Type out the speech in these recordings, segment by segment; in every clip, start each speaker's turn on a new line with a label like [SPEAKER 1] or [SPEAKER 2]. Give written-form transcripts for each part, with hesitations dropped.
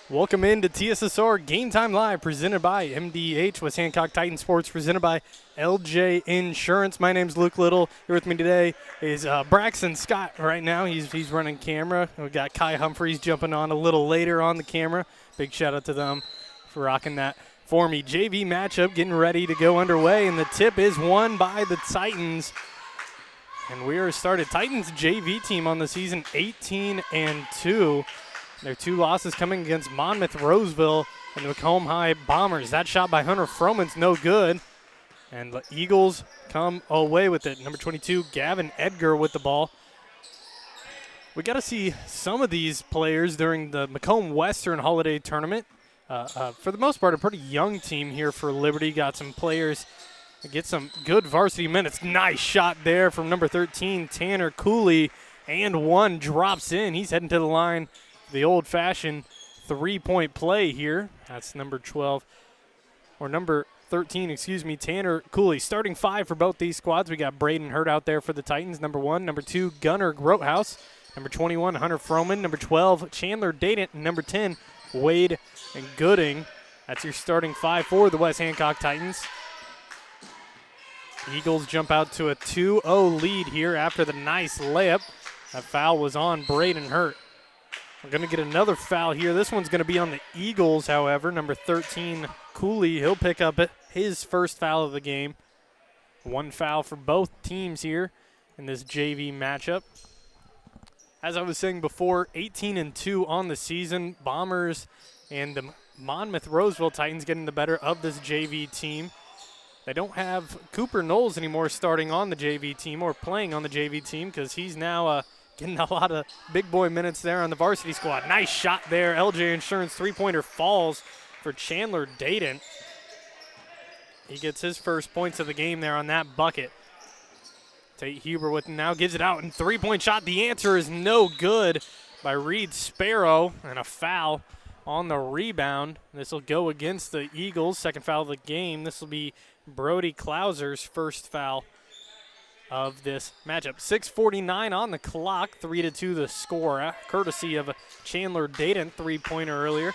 [SPEAKER 1] Welcome into TSSR Game Time Live, presented by MDH with Hancock Titan Sports, presented by LJ Insurance. My name's Luke Little. Here with me today is Braxton Scott. Right now, he's running camera. We got Kai Humphreys jumping on a little later on the camera. Big shout out to them for rocking that for me. JV matchup getting ready to go underway, and the tip is won by the Titans. And we are started Titans JV team on the season 18-2. Their two losses coming against Monmouth Roseville and the Macomb High Bombers. That shot by Hunter Froman's no good. And the Eagles come away with it. Number 22, Gavin Edgar with the ball. We got to see some of these players during the Macomb Western Holiday Tournament. For the most part, a pretty young team here for Liberty. Got some players that get some good varsity minutes. Nice shot there from number 13, Tanner Cooley. And one drops in. He's heading to the line. The old-fashioned three-point play here. That's number 12, or number 13, excuse me, Tanner Cooley. Starting five for both these squads. We got Braden Hurt out there for the Titans, number 1. Number 2, Gunnar Grothaus. Number 21, Hunter Froman. Number 12, Chandler Dadent. And number 10, Wade and Gooding. That's your starting five for the West Hancock Titans. Eagles jump out to a 2-0 lead here after the nice layup. That foul was on Braden Hurt. We're going to get another foul here. This one's going to be on the Eagles, however. Number 13, Cooley, he'll pick up his first foul of the game. One foul for both teams here in this JV matchup. As I was saying before, 18-2 on the season. Bombers and the Monmouth Roseville Titans getting the better of this JV team. They don't have Cooper Knowles anymore starting on the JV team or playing on the JV team because he's now getting a lot of big boy minutes there on the varsity squad. Nice shot there. LJ Insurance three-pointer falls for Chandler Dadent. He gets his first points of the game there on that bucket. Tate Huber with now gives it out, and three-point shot. The answer is no good by Reed Sparrow, and a foul on the rebound. This will go against the Eagles. Second foul of the game. This will be Brody Klauser's first foul of this matchup. 6:49 on the clock, 3-2 the score, courtesy of Chandler Dadent, three-pointer earlier.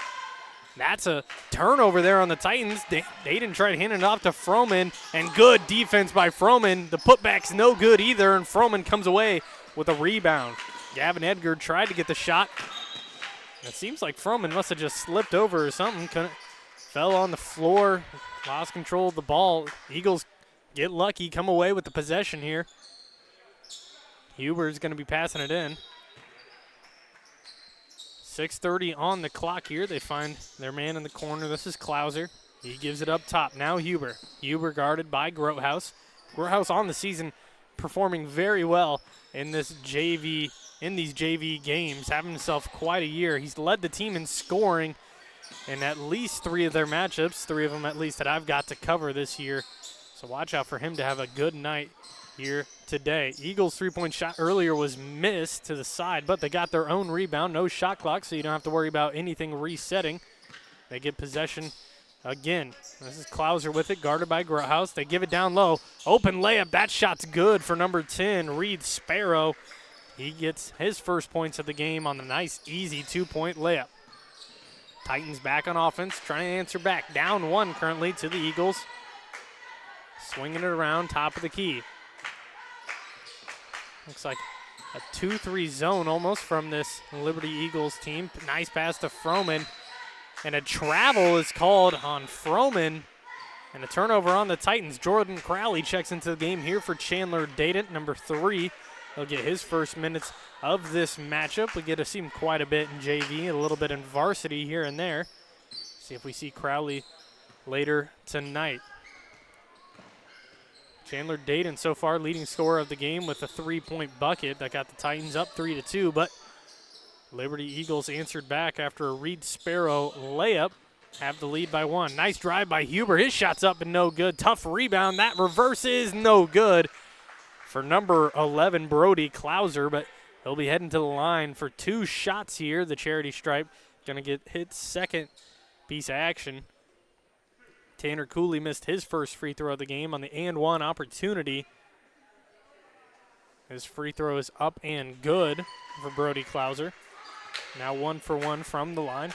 [SPEAKER 1] That's a turnover there on the Titans. Dadent tried handing it off to Froman, and good defense by Froman. The putback's no good either, and Froman comes away with a rebound. Gavin Edgar tried to get the shot. It seems like Froman must have just slipped over or something. Fell on the floor, lost control of the ball. Eagles get lucky, come away with the possession here. Huber's going to be passing it in. 6:30 on the clock here. They find their man in the corner. This is Klauser. He gives it up top. Now Huber. Huber guarded by Grothaus. Grothaus on the season performing very well in these JV games, having himself quite a year. He's led the team in scoring in at least three of their matchups, three of them at least that I've got to cover this year. So watch out for him to have a good night here today. Eagles' three-point shot earlier was missed to the side, but they got their own rebound. No shot clock, so you don't have to worry about anything resetting. They get possession again. This is Klauser with it, guarded by Grothaus. They give it down low. Open layup. That shot's good for number 10, Reed Sparrow. He gets his first points of the game on the nice, easy two-point layup. Titans back on offense, trying to answer back. Down one currently to the Eagles. Swinging it around, top of the key. Looks like a 2-3 zone almost from this Liberty Eagles team. Nice pass to Froman. And a travel is called on Froman. And a turnover on the Titans. Jordan Crowley checks into the game here for Chandler Dadent, number 3. He'll get his first minutes of this matchup. We get to see him quite a bit in JV, a little bit in varsity here and there. See if we see Crowley later tonight. Chandler Dadent so far leading scorer of the game with a three-point bucket that got the Titans up 3-2, but Liberty Eagles answered back after a Reed Sparrow layup, have the lead by 1. Nice drive by Huber. His shot's up and no good. Tough rebound. That reverse is no good for number 11, Brody Klauser, but he'll be heading to the line for 2 shots here. The charity stripe going to get his second piece of action. Tanner Cooley missed his first free throw of the game on the and one opportunity. His free throw is up and good for Brody Klauser. Now 1 for 1 from the line.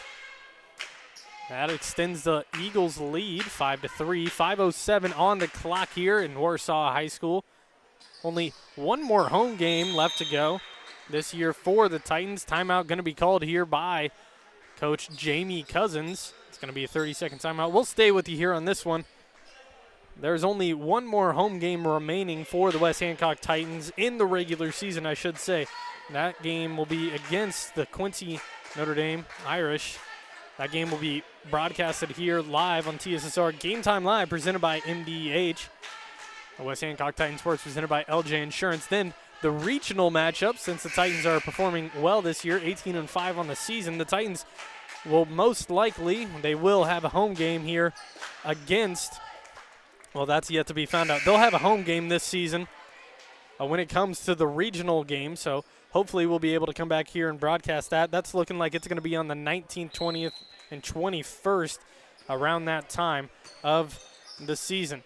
[SPEAKER 1] That extends the Eagles' lead, 5-3. 5:07 on the clock here in Warsaw High School. Only one more home game left to go this year for the Titans. Timeout going to be called here by Coach Jamie Cousins. It's going to be a 30-second timeout. We'll stay with you here on this one. There's only one more home game remaining for the West Hancock Titans in the regular season, I should say. That game will be against the Quincy Notre Dame Irish. That game will be broadcasted here live on TSSR Game Time Live, presented by MDH. The West Hancock Titans Sports presented by LJ Insurance. Then the regional matchup, since the Titans are performing well this year, 18-5 on the season, the Titans will most likely, they will have a home game here against, well, that's yet to be found out. They'll have a home game this season when it comes to the regional game, so hopefully we'll be able to come back here and broadcast that. That's looking like it's going to be on the 19th, 20th, and 21st around that time of the season.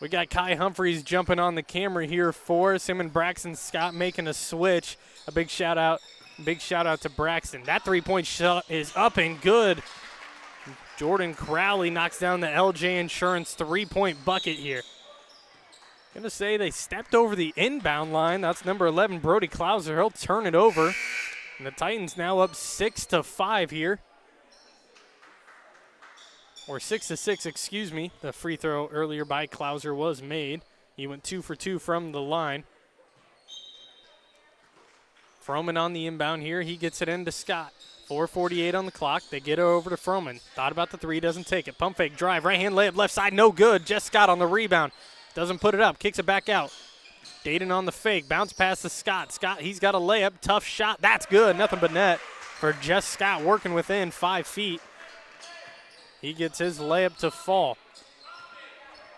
[SPEAKER 1] We got Kai Humphreys jumping on the camera here for us. Him and Braxton Scott making a switch. A big shout out to Braxton. That three-point shot is up and good. Jordan Crowley knocks down the LJ Insurance three-point bucket here. Gonna say they stepped over the inbound line. That's number 11, Brody Klauser. He'll turn it over. And the Titans now up 6-5 here. Or 6-6, excuse me. The free throw earlier by Klauser was made. He went 2 for 2 from the line. Froman on the inbound here. He gets it into Scott. 4:48 on the clock. They get it over to Froman. Thought about the three, doesn't take it. Pump fake, drive, right-hand layup, left side, no good. Jess Scott on the rebound. Doesn't put it up, kicks it back out. Dayton on the fake, bounce pass to Scott. Scott, he's got a layup, tough shot. That's good, nothing but net for Jess Scott working within 5 feet. He gets his layup to fall.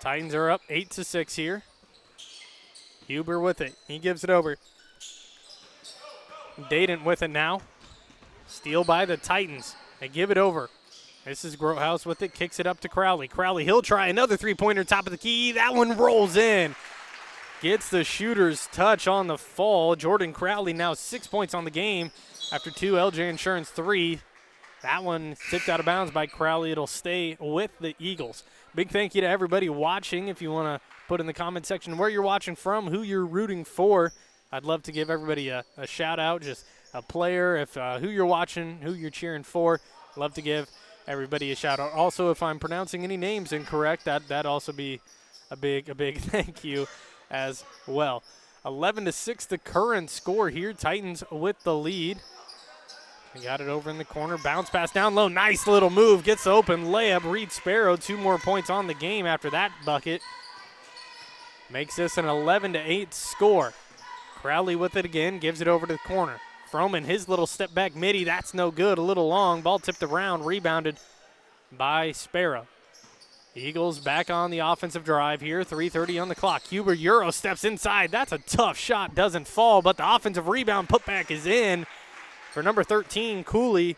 [SPEAKER 1] Titans are up 8-6 here. Huber with it. He gives it over. Dayton with it now. Steal by the Titans. They give it over. This is Grotehouse with it. Kicks it up to Crowley. Crowley, he'll try another three-pointer top of the key. That one rolls in. Gets the shooter's touch on the fall. Jordan Crowley now 6 points on the game after 2 LJ Insurance 3. That one tipped out of bounds by Crowley. It'll stay with the Eagles. Big thank you to everybody watching. If you want to put in the comment section where you're watching from, who you're rooting for, I'd love to give everybody a shout out, just a player, if who you're watching, who you're cheering for. Love to give everybody a shout out. Also, if I'm pronouncing any names incorrect, that'd also be a big thank you as well. 11-6 the current score here. Titans with the lead. They got it over in the corner. Bounce pass down low. Nice little move. Gets open layup. Reed Sparrow, 2 more points on the game after that bucket. Makes this an 11-8 score. Crowley with it again. Gives it over to the corner. Froman, his little step back midi. That's no good. A little long. Ball tipped around. Rebounded by Sparrow. Eagles back on the offensive drive here. 3:30 on the clock. Huber Euro steps inside. That's a tough shot. Doesn't fall, but the offensive rebound putback is in. For number 13, Cooley,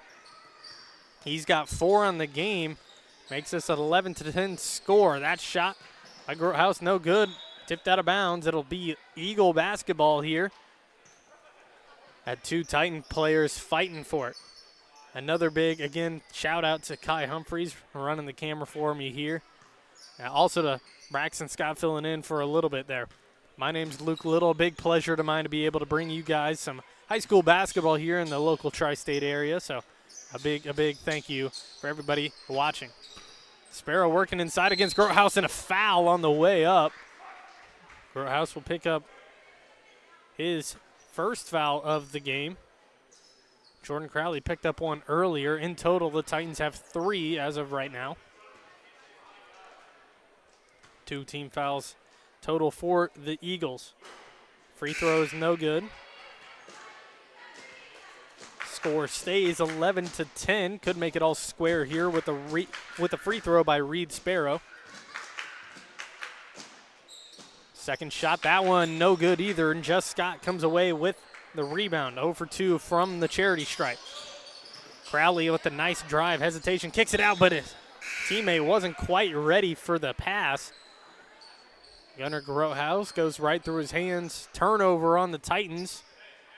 [SPEAKER 1] he's got 4 on the game. Makes this an 11-10 score. That shot by Grotehouse, no good. Tipped out of bounds. It'll be Eagle basketball here. Had 2 Titan players fighting for it. Another big, again, shout out to Kai Humphreys running the camera for me here. Also to Braxton Scott filling in for a little bit there. My name's Luke Little. Big pleasure to mine to be able to bring you guys some high school basketball here in the local tri-state area. So a big thank you for everybody watching. Sparrow working inside against Grotehouse and a foul on the way up. Grotehouse will pick up his first foul of the game. Jordan Crowley picked up one earlier. In total, the Titans have 3 as of right now. 2 team fouls total for the Eagles. Free throw is no good. Score stays 11-10. Could make it all square here with a free throw by Reed Sparrow. Second shot, that one no good either, and Jess Scott comes away with the rebound. 0 for 2 from the charity stripe. Crowley with a nice drive, hesitation, kicks it out, but his teammate wasn't quite ready for the pass. Gunnar Grotehouse goes right through his hands. Turnover on the Titans.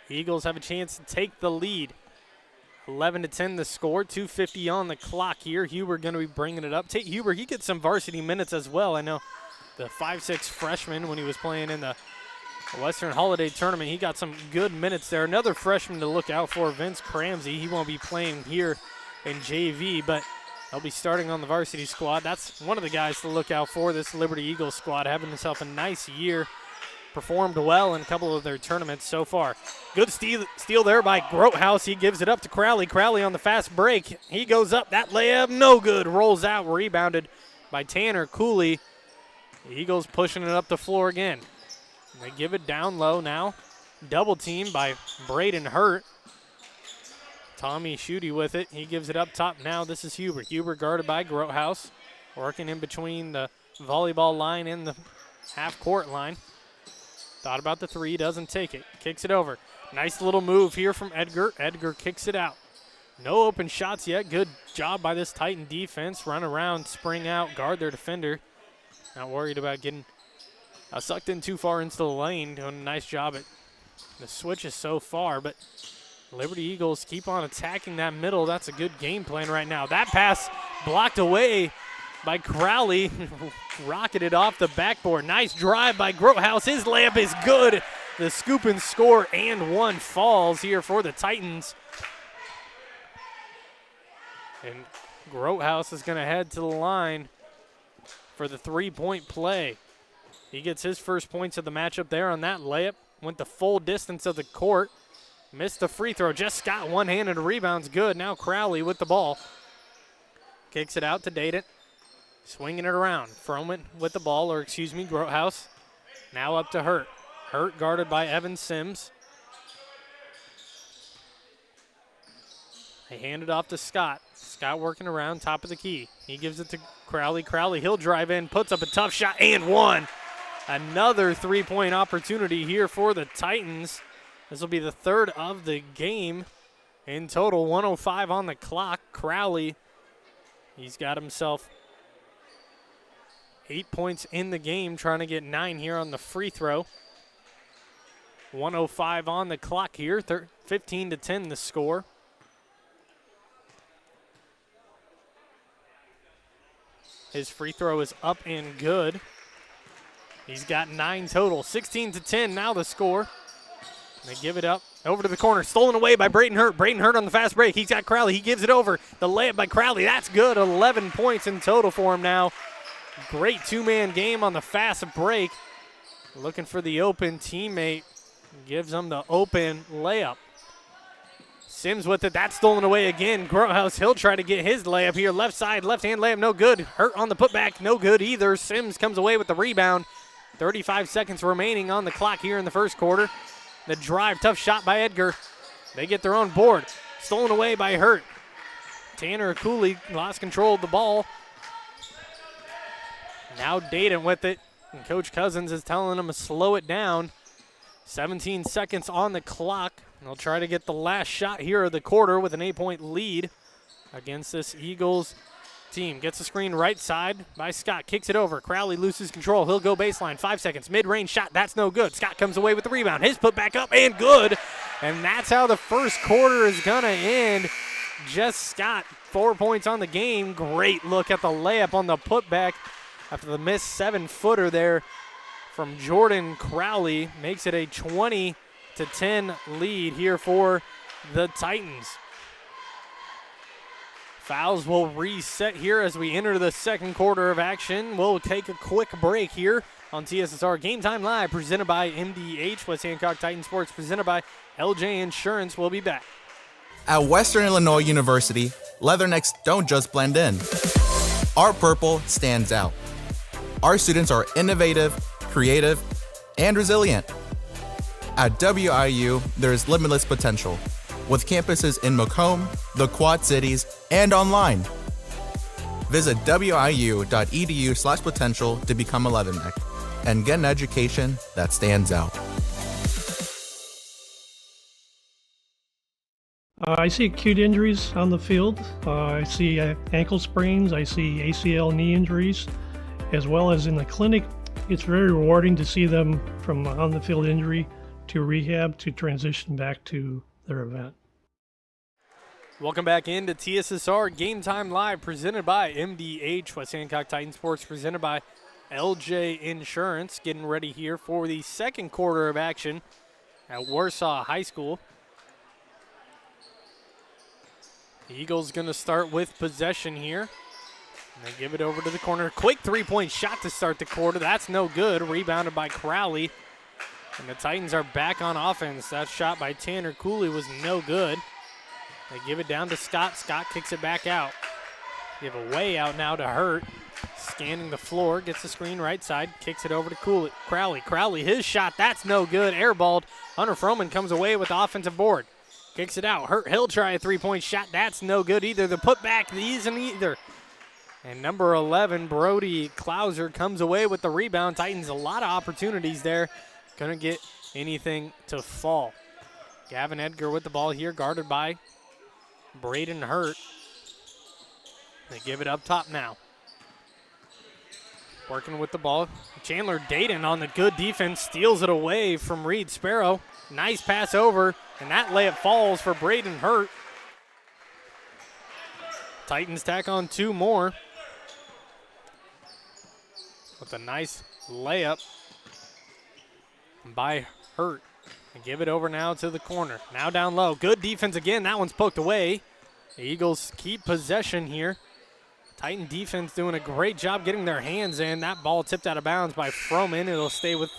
[SPEAKER 1] The Eagles have a chance to take the lead. 11-10 the score, 2:50 on the clock here. Huber going to be bringing it up. Tate Huber, he gets some varsity minutes as well. I know the 5'6" freshman when he was playing in the Western Holiday Tournament, he got some good minutes there. Another freshman to look out for, Vince Cramsey. He won't be playing here in JV, but he'll be starting on the varsity squad. That's one of the guys to look out for, this Liberty Eagles squad, having himself a nice year. Performed well in a couple of their tournaments so far. Good steal there by Grothaus. He gives it up to Crowley. Crowley on the fast break. He goes up. That layup, no good. Rolls out, rebounded by Tanner Cooley. The Eagles pushing it up the floor again. They give it down low now. Double team by Braden Hurt. Tommy Schutte with it. He gives it up top now. This is Huber. Huber guarded by Grothaus. Working in between the volleyball line and the half-court line. Thought about the three, doesn't take it. Kicks it over. Nice little move here from Edgar. Edgar kicks it out. No open shots yet. Good job by this Titan defense. Run around, spring out, guard their defender. Not worried about getting sucked in too far into the lane. Doing a nice job at the switches so far, but Liberty Eagles keep on attacking that middle. That's a good game plan right now. That pass blocked away by Crowley. Rocketed off the backboard. Nice drive by Grothaus. His layup is good. The scoop and score and one falls here for the Titans. And Grothaus is going to head to the line for the three-point play. He gets his first points of the matchup there on that layup. Went the full distance of the court. Missed the free throw. Just Scott one-handed rebounds good. Now Crowley with the ball. Kicks it out to Dayton. Swinging it around. Froman with the ball, or excuse me, Grothaus. Now up to Hurt. Hurt guarded by Evan Sims. They hand it off to Scott. Scott working around, top of the key. He gives it to Crowley. Crowley, he'll drive in, puts up a tough shot, and one. Another three-point opportunity here for the Titans. This will be the third of the game. In total, 1:05 on the clock. Crowley, he's got himself 8 points in the game, trying to get 9 here on the free throw. 1:05 on the clock here, 15-10 the score. His free throw is up and good. He's got 9 total, 16-10 now the score. They give it up over to the corner, stolen away by Braden Hurt. Braden Hurt on the fast break. He's got Crowley. He gives it over. The layup by Crowley. That's good. 11 points in total for him now. Great two-man game on the fast break. Looking for the open teammate. Gives him the open layup. Sims with it. That's stolen away again. Grothaus, he'll try to get his layup here. Left side, left-hand layup, no good. Hurt on the putback, no good either. Sims comes away with the rebound. 35 seconds remaining on the clock here in the first quarter. The drive, tough shot by Edgar. They get their own board. Stolen away by Hurt. Tanner Cooley lost control of the ball. Now Dayton with it. And Coach Cousins is telling him to slow it down. 17 seconds on the clock. They'll try to get the last shot here of the quarter with an 8-point lead against this Eagles team. Gets the screen right side by Scott. Kicks it over. Crowley loses control. He'll go baseline. 5 seconds. Mid-range shot. That's no good. Scott comes away with the rebound. His put back up and good. And that's how the first quarter is going to end. Just Scott, 4 points on the game. Great look at the layup on the putback after the missed 7-footer there from Jordan Crowley. Makes it a 20-10 lead here for the Titans. Fouls will reset here as we enter the second quarter of action. We'll take a quick break here on TSSR Game Time Live, presented by MDH, West Hancock Titan Sports, presented by LJ Insurance. We'll be back.
[SPEAKER 2] At Western Illinois University, leathernecks don't just blend in. Our purple stands out. Our students are innovative, creative, and resilient. At WIU, there's limitless potential, with campuses in Macomb, the Quad Cities, and online. Visit wiu.edu/potential to become a leatherneck and get an education that stands out.
[SPEAKER 3] I see acute injuries on the field. I see ankle sprains. I see ACL knee injuries, as well as in the clinic. It's very rewarding to see them from on the field injury to rehab to transition back to their event.
[SPEAKER 1] Welcome back into TSSR Game Time Live, presented by MDH. West Hancock Titan Sports, presented by LJ Insurance. Getting ready here for the second quarter of action at Warsaw High School. The Eagles going to start with possession here. And they give it over to the corner. Quick three-point shot to start the quarter. That's no good. Rebounded by Crowley. And the Titans are back on offense. That shot by Tanner Cooley was no good. They give it down to Scott. Scott kicks it back out. Give a way out now to Hurt. Scanning the floor, gets the screen right side, kicks it over to Crowley. Crowley, his shot, that's no good. Airballed. Hunter Froman comes away with the offensive board. Kicks it out. Hurt, he'll try a three-point shot. That's no good either. The putback isn't either. And number 11, Brody Klauser, comes away with the rebound. Titans a lot of opportunities there. Couldn't get anything to fall. Gavin Edgar with the ball here, guarded by Braden Hurt. They give it up top now. Working with the ball. Chandler Dayton on the good defense, steals it away from Reed Sparrow. Nice pass over, and that layup falls for Braden Hurt. Titans tack on two more with a nice layup by Hurt. And give it over now to the corner. Now down low. Good defense again. That one's poked away. The Eagles keep possession here. Titan defense doing a great job getting their hands in. That ball tipped out of bounds by Froman. It'll stay with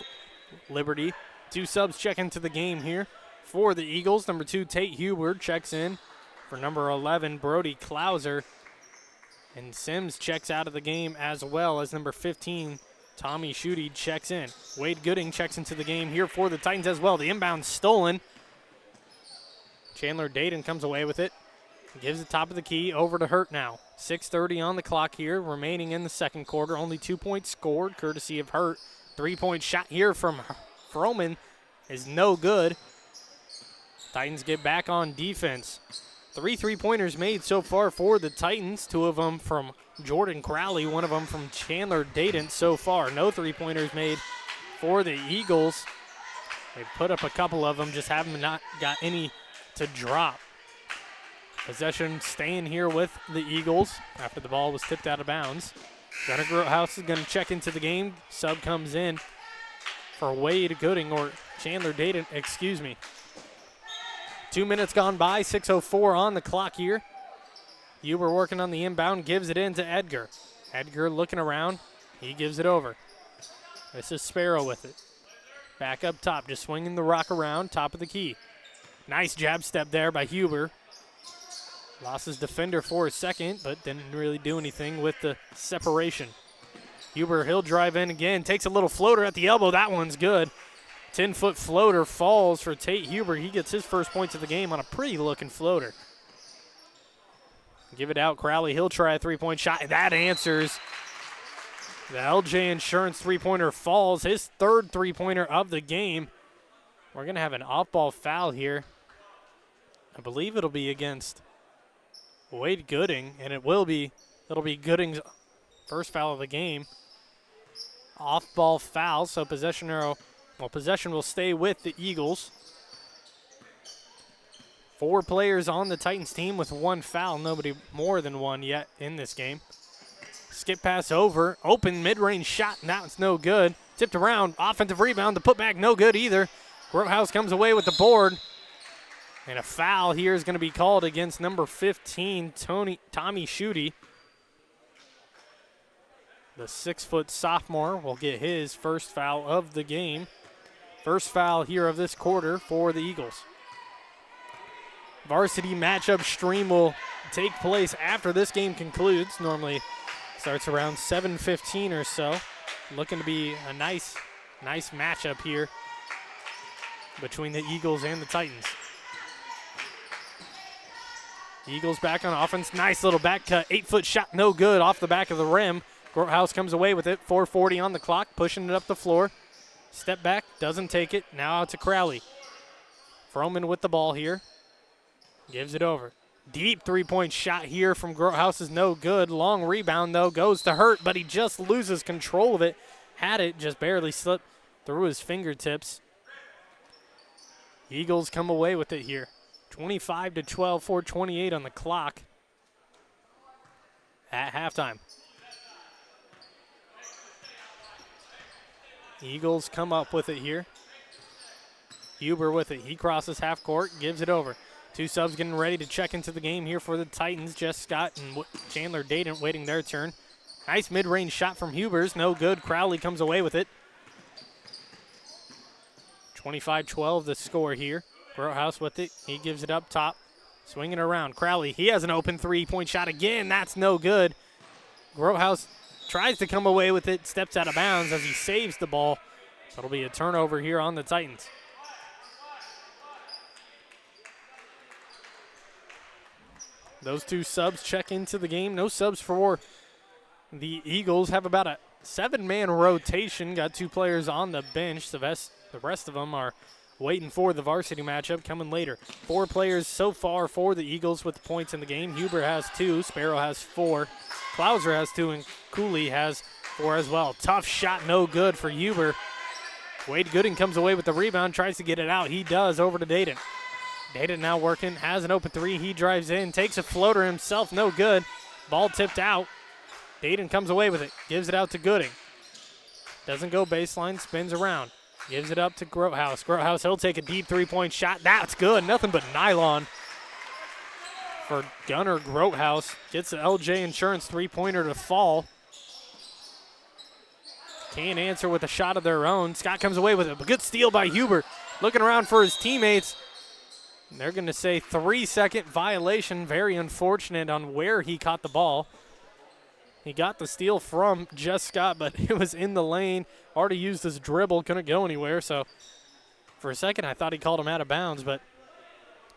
[SPEAKER 1] Liberty. Two subs check into the game here for the Eagles. Number 2, Tate Hubert checks in for number 11, Brody Klauser. And Sims checks out of the game as well as number 15, Tommy Schutte checks in. Wade Gooding checks into the game here for the Titans as well. The inbound stolen. Chandler Dayton comes away with it. Gives the top of the key over to Hurt now. 6:30 on the clock here, remaining in the second quarter. Only 2 points scored, courtesy of Hurt. Three-point shot here from Froman is no good. Titans get back on defense. 3 3-pointers made so far for the Titans. 2 of them from Jordan Crowley, 1 of them from Chandler Dayton so far. No 3-pointers made for the Eagles. They've put up a couple of them, just haven't not got any to drop. Possession staying here with the Eagles after the ball was tipped out of bounds. Gunnar Groothouse is going to check into the game. Sub comes in for Wade Gooding, or Chandler Dayton, excuse me. 2 minutes gone by, 6:04 on the clock here. Huber working on the inbound, gives it in to Edgar. Edgar looking around, he gives it over. This is Sparrow with it. Back up top, just swinging the rock around, top of the key. Nice jab step there by Huber. Lost his defender for a second, but didn't really do anything with the separation. Huber, he'll drive in again, takes a little floater at the elbow. That one's good. 10-foot floater falls for Tate Huber. He gets his first points of the game on a pretty-looking floater. Give it out, Crowley. He'll try a three-point shot. That answers. The LJ Insurance three-pointer falls. His third three-pointer of the game. We're going to have an off-ball foul here. I believe it'll be against Wade Gooding, and it'll be Gooding's first foul of the game. Off-ball foul, so possession will stay with the Eagles. 4 players on the Titans team with 1 foul, nobody more than 1 yet in this game. Skip pass over, open mid-range shot, and that one's no good. Tipped around, offensive rebound, the putback no good either. Groothouse comes away with the board. And a foul here is going to be called against number 15, Tommy Schutte. The 6-foot sophomore will get his first foul of the game. First foul here of this quarter for the Eagles. Varsity matchup stream will take place after this game concludes. Normally starts around 7:15 or so. Looking to be a nice matchup here between the Eagles and the Titans. Eagles back on offense. Nice little back cut. 8-foot shot, no good off the back of the rim. Groothouse comes away with it. 4:40 on the clock, pushing it up the floor. Step back, doesn't take it. Now out to Crowley. Froman with the ball here. Gives it over. Deep three-point shot here from Groothouse is no good. Long rebound, though, goes to Hurt, but he just loses control of it. Had it, just barely slipped through his fingertips. Eagles come away with it here. 25-12, 4:28 on the clock at halftime. Eagles come up with it here. Huber with it. He crosses half court, gives it over. Two subs getting ready to check into the game here for the Titans. Jess Scott and Chandler Dayton waiting their turn. Nice mid-range shot from Huber's. No good. Crowley comes away with it. 25-12 the score here. Grotehouse with it. He gives it up top. Swinging around. Crowley, he has an open three-point shot again. That's no good. Grotehouse tries to come away with it. Steps out of bounds as he saves the ball. That'll be a turnover here on the Titans. Those two subs check into the game. No subs for the Eagles. Have about a 7-man rotation. Got 2 players on the bench. The rest of them are waiting for the varsity matchup coming later. 4 players so far for the Eagles with points in the game. Huber has 2. Sparrow has 4. Klauser has 2. And Cooley has 4 as well. Tough shot. No good for Huber. Wade Gooding comes away with the rebound. Tries to get it out. He does. Over to Dayton. Dayton now working, has an open 3. He drives in, takes a floater himself, no good. Ball tipped out. Dayton comes away with it, gives it out to Gooding. Doesn't go baseline, spins around. Gives it up to Grotehouse. Grotehouse, he'll take a deep 3-point shot. That's good, nothing but nylon for Gunnar Grotehouse. Gets the LJ Insurance 3-pointer to fall. Can't answer with a shot of their own. Scott comes away with it, but good steal by Huber. Looking around for his teammates. They're going to say 3-second violation. Very unfortunate on where he caught the ball. He got the steal from Jess Scott, but it was in the lane. Already used his dribble, couldn't go anywhere. So for a second, I thought he called him out of bounds,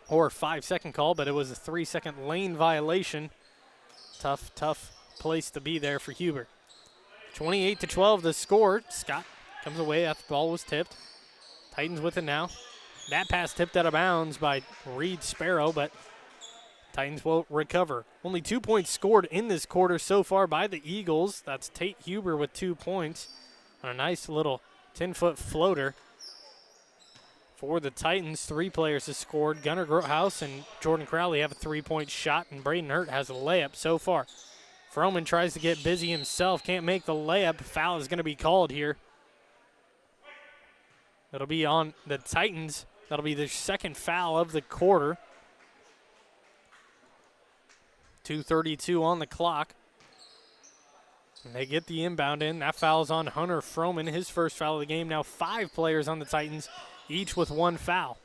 [SPEAKER 1] or a 5-second call, but it was a 3-second lane violation. Tough place to be there for Huber. 28-12 the score. Scott comes away after the ball was tipped. Titans with it now. That pass tipped out of bounds by Reed Sparrow, but Titans will recover. Only 2 points scored in this quarter so far by the Eagles. That's Tate Huber with 2 points on a nice little 10-foot floater. For the Titans, 3 players have scored. Gunnar Grotehouse and Jordan Crowley have a 3-point shot, and Braden Hurt has a layup so far. Froman tries to get busy himself, can't make the layup. Foul is going to be called here. It'll be on the Titans. That'll be their second foul of the quarter. 2:32 on the clock. And they get the inbound in. That foul's on Hunter Froman, his first foul of the game. Now 5 players on the Titans, each with 1 foul.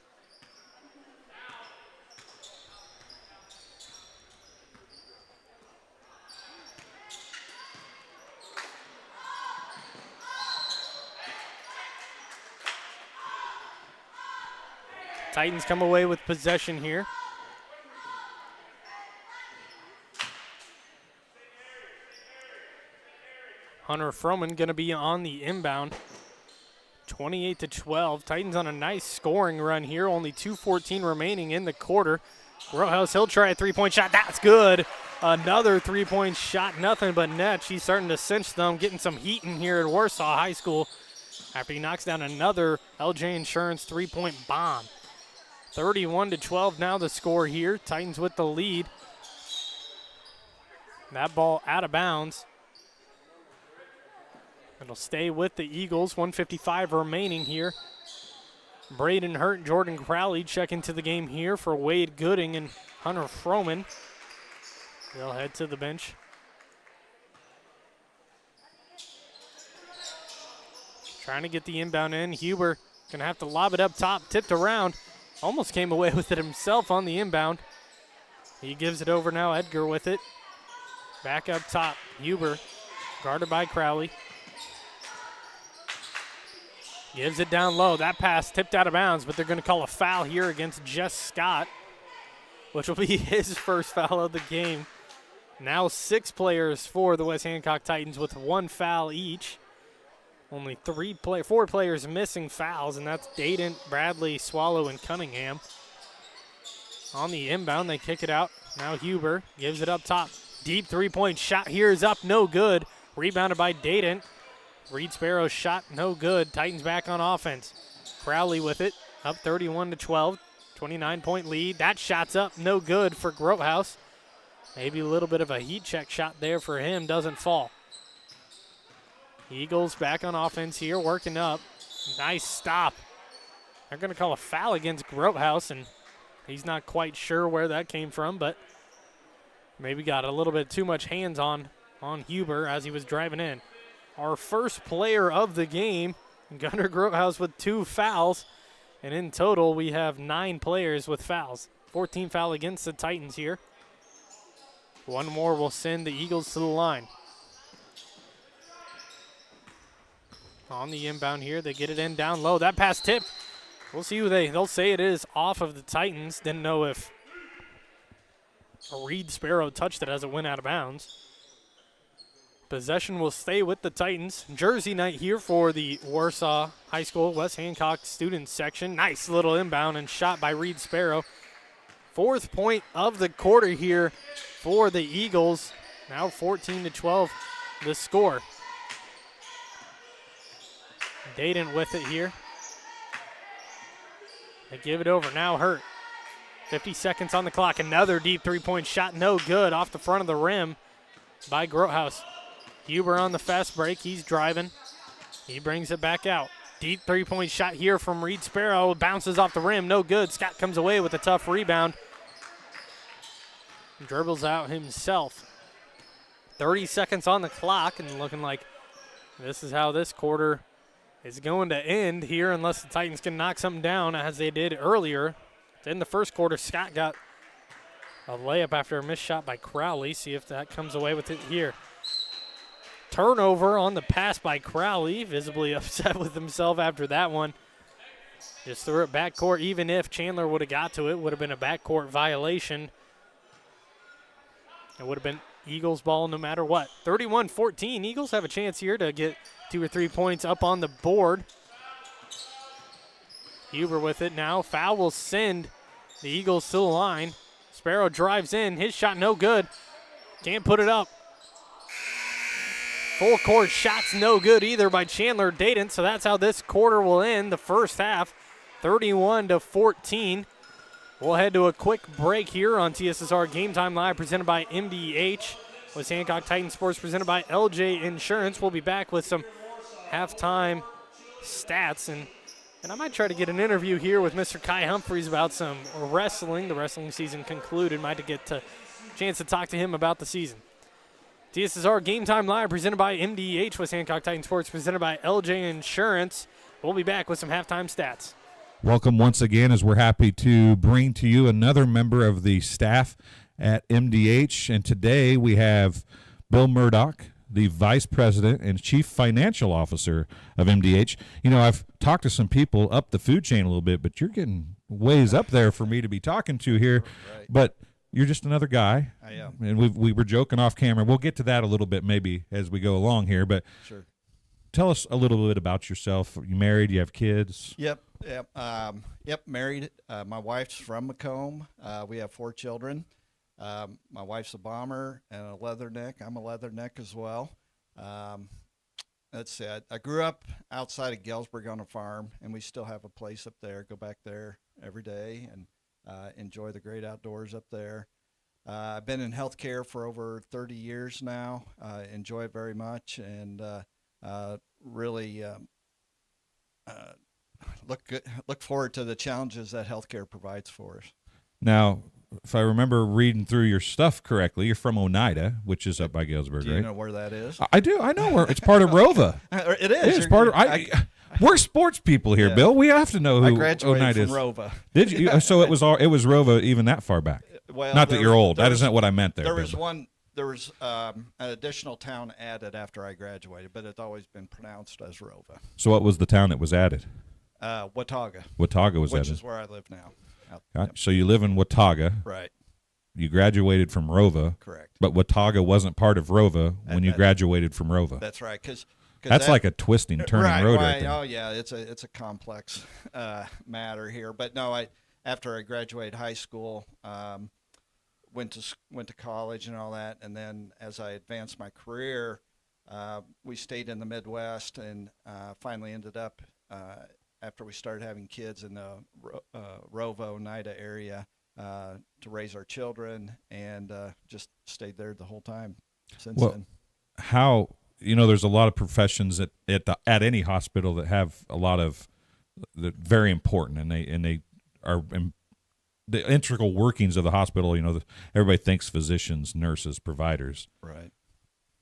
[SPEAKER 1] Titans come away with possession here. Hunter Froman going to be on the inbound. 28-12. Titans on a nice scoring run here. Only 2:14 remaining in the quarter. Grotehouse, he'll try a 3-point shot. That's good. Another 3-point shot. Nothing but net. She's starting to cinch them, getting some heat in here at Warsaw High School after he knocks down another LJ Insurance 3-point bomb. 31-12 now the score here. Titans with the lead. That ball out of bounds. It'll stay with the Eagles. 1:55 remaining here. Braden Hurt, Jordan Crowley check into the game here for Wade Gooding and Hunter Froman. They'll head to the bench. Trying to get the inbound in. Huber gonna have to lob it up top, tipped around. Almost came away with it himself on the inbound. He gives it over now. Edgar with it. Back up top. Huber guarded by Crowley. Gives it down low. That pass tipped out of bounds, but they're going to call a foul here against Jess Scott, which will be his first foul of the game. Now 6 players for the West Hancock Titans with 1 foul each. Only 4 players missing fouls, and that's Dayton, Bradley, Swallow, and Cunningham. On the inbound, they kick it out. Now Huber gives it up top. Deep 3-point shot here is up, no good. Rebounded by Dayton. Reed Sparrow's shot, no good. Titans back on offense. Crowley with it, up 31-12. 29-point lead. That shot's up, no good for Grotehouse. Maybe a little bit of a heat check shot there for him, doesn't fall. Eagles back on offense here, working up. Nice stop. They're going to call a foul against Grotehouse, and he's not quite sure where that came from, but maybe got a little bit too much hands on Huber as he was driving in. Our first player of the game, Gunnar Grotehouse, with 2 fouls, and in total we have 9 players with fouls. 14 foul against the Titans here. One more will send the Eagles to the line. On the inbound here, they get it in down low. That pass tip. We'll see who they'll say it is off of the Titans. Didn't know if Reed Sparrow touched it as it went out of bounds. Possession will stay with the Titans. Jersey night here for the Warsaw High School West Hancock student section. Nice little inbound and shot by Reed Sparrow. 4th point of the quarter here for the Eagles. Now 14-12 the score. Dayton with it here. They give it over. Now Hurt. 50 seconds on the clock. Another deep 3-point shot. No good. Off the front of the rim by Grotehouse. Huber on the fast break. He's driving. He brings it back out. Deep 3-point shot here from Reed Sparrow. Bounces off the rim. No good. Scott comes away with a tough rebound. Dribbles out himself. 30 seconds on the clock, and looking like this is how this quarter is going to end here unless the Titans can knock something down as they did earlier. In the first quarter, Scott got a layup after a missed shot by Crowley. See if that comes away with it here. Turnover on the pass by Crowley. Visibly upset with himself after that one. Just threw it backcourt. Even if Chandler would have got to it, would have been a backcourt violation. It would have been Eagles ball no matter what. 31-14. Eagles have a chance here to get 2 or 3 points up on the board. Huber with it now. Foul will send the Eagles to the line. Sparrow drives in. His shot no good. Can't put it up. Full court shots no good either by Chandler Dayton. So that's how this quarter will end. The first half, 31-14. We'll head to a quick break here on TSSR Game Time Live, presented by MDH. With Hancock Titan Sports, presented by LJ Insurance. We'll be back with some halftime stats, and I might try to get an interview here with Mr. Kai Humphreys about some wrestling. The wrestling season concluded. Might get a chance to talk to him about the season. TSSR Game Time Live, presented by MDH. With Hancock Titan Sports, presented by LJ Insurance. We'll be back with some halftime stats.
[SPEAKER 4] Welcome once again, as we're happy to bring to you another member of the staff at MDH. And today we have Bill Murdoch, the Vice President and Chief Financial Officer of MDH. You know, I've talked to some people up the food chain a little bit, but you're getting ways up there for me to be talking to here. Right. But you're just another guy. I am. And we were joking off camera. We'll get to that a little bit maybe as we go along here. But
[SPEAKER 5] sure.
[SPEAKER 4] Tell us a little bit about yourself. Are you married? You have kids?
[SPEAKER 5] Yep, married. My wife's from Macomb. We have 4 children. My wife's a bomber and a leatherneck. I'm a leatherneck as well. That's it. I grew up outside of Galesburg on a farm, and we still have a place up there. Go back there every day and enjoy the great outdoors up there. I've been in healthcare for over 30 years now. Enjoy it very much, and really look forward to the challenges that healthcare provides for us.
[SPEAKER 4] Now, if I remember reading through your stuff correctly, you're from Oneida, which is up by Galesburg,
[SPEAKER 5] right? Do you know where that is?
[SPEAKER 4] I do. I know where. It's part of Rova.
[SPEAKER 5] It is.
[SPEAKER 4] It's part of. We're sports people here, yeah. Bill. We have to know who
[SPEAKER 5] Oneida is. I graduated from Rova.
[SPEAKER 4] Did you? So it was Rova even that far back.
[SPEAKER 5] Well,
[SPEAKER 4] not that you're old. That isn't what I meant there.
[SPEAKER 5] There was an additional town added after I graduated, but it's always been pronounced as Rova.
[SPEAKER 4] So what was the town that was added?
[SPEAKER 5] Watauga.
[SPEAKER 4] Watauga was added.
[SPEAKER 5] Which is where I live now.
[SPEAKER 4] Yep. So you live in Watauga.
[SPEAKER 5] Right.
[SPEAKER 4] You graduated from Rova.
[SPEAKER 5] Correct.
[SPEAKER 4] But Watauga wasn't part of Rova when you graduated from Rova.
[SPEAKER 5] That's right.
[SPEAKER 4] That's like a twisting, turning road right there.
[SPEAKER 5] Oh, yeah. It's a complex matter here. But no, after I graduated high school, went to college and all that, and then as I advanced my career, we stayed in the Midwest and finally ended up after we started having kids in the Rovo, Nida area to raise our children, and just stayed there the whole time since then.
[SPEAKER 4] How, there's a lot of professions at any hospital that have a lot of very important, and they are the integral workings of the hospital. Everybody thinks physicians, nurses, providers,
[SPEAKER 5] Right.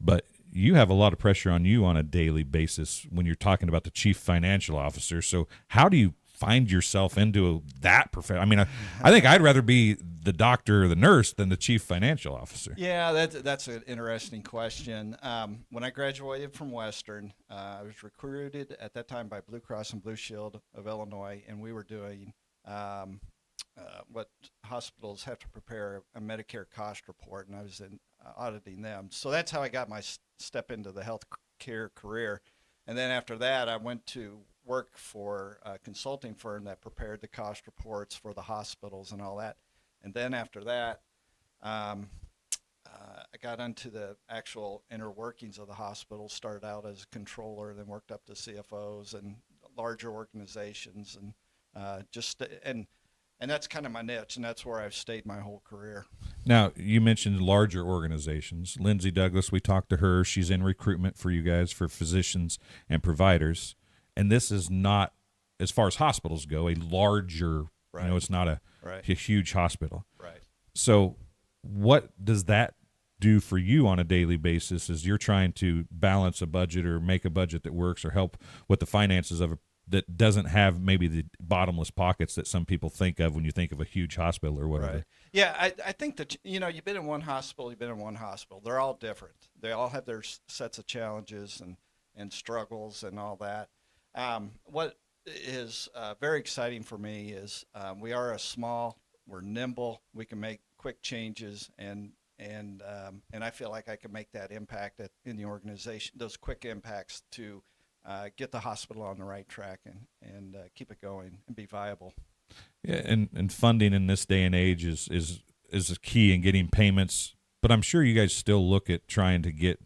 [SPEAKER 4] but you have a lot of pressure on you on a daily basis when you're talking about the chief financial officer. So how do you find yourself into that profession? I mean, I think I'd rather be the doctor or the nurse than the chief financial officer.
[SPEAKER 5] Yeah, that's an interesting question. When I graduated from Western, I was recruited at that time by Blue Cross and Blue Shield of Illinois, and we were doing what hospitals have to prepare a Medicare cost report, and I was auditing them. So that's how I got my step into the healthcare career. And then after that, I went to work for a consulting firm that prepared the cost reports for the hospitals and all that. And then after that, I got into the actual inner workings of the hospital, started out as a controller, then worked up to CFOs and larger organizations, and that's kind of my niche, and that's where I've stayed my whole career.
[SPEAKER 4] Now, you mentioned larger organizations. Lindsay Douglas, we talked to her. She's in recruitment for you guys for physicians and providers. And this is not, as far as hospitals go, a larger,
[SPEAKER 5] Right.
[SPEAKER 4] it's not a huge hospital.
[SPEAKER 5] Right.
[SPEAKER 4] So what does that do for you on a daily basis as you're trying to balance a budget or make a budget that works or help with the finances of that doesn't have maybe the bottomless pockets that some people think of when you think of a huge hospital or whatever?
[SPEAKER 5] Right. Yeah, I think that, you've been in one hospital, They're all different. They all have their sets of challenges and struggles and all that. What is very exciting for me is we're nimble, we can make quick changes, and I feel like I can make that impact in the organization, those quick impacts to get the hospital on the right track and keep it going and be viable.
[SPEAKER 4] Yeah, and funding in this day and age is a key in getting payments. But I'm sure you guys still look at trying to get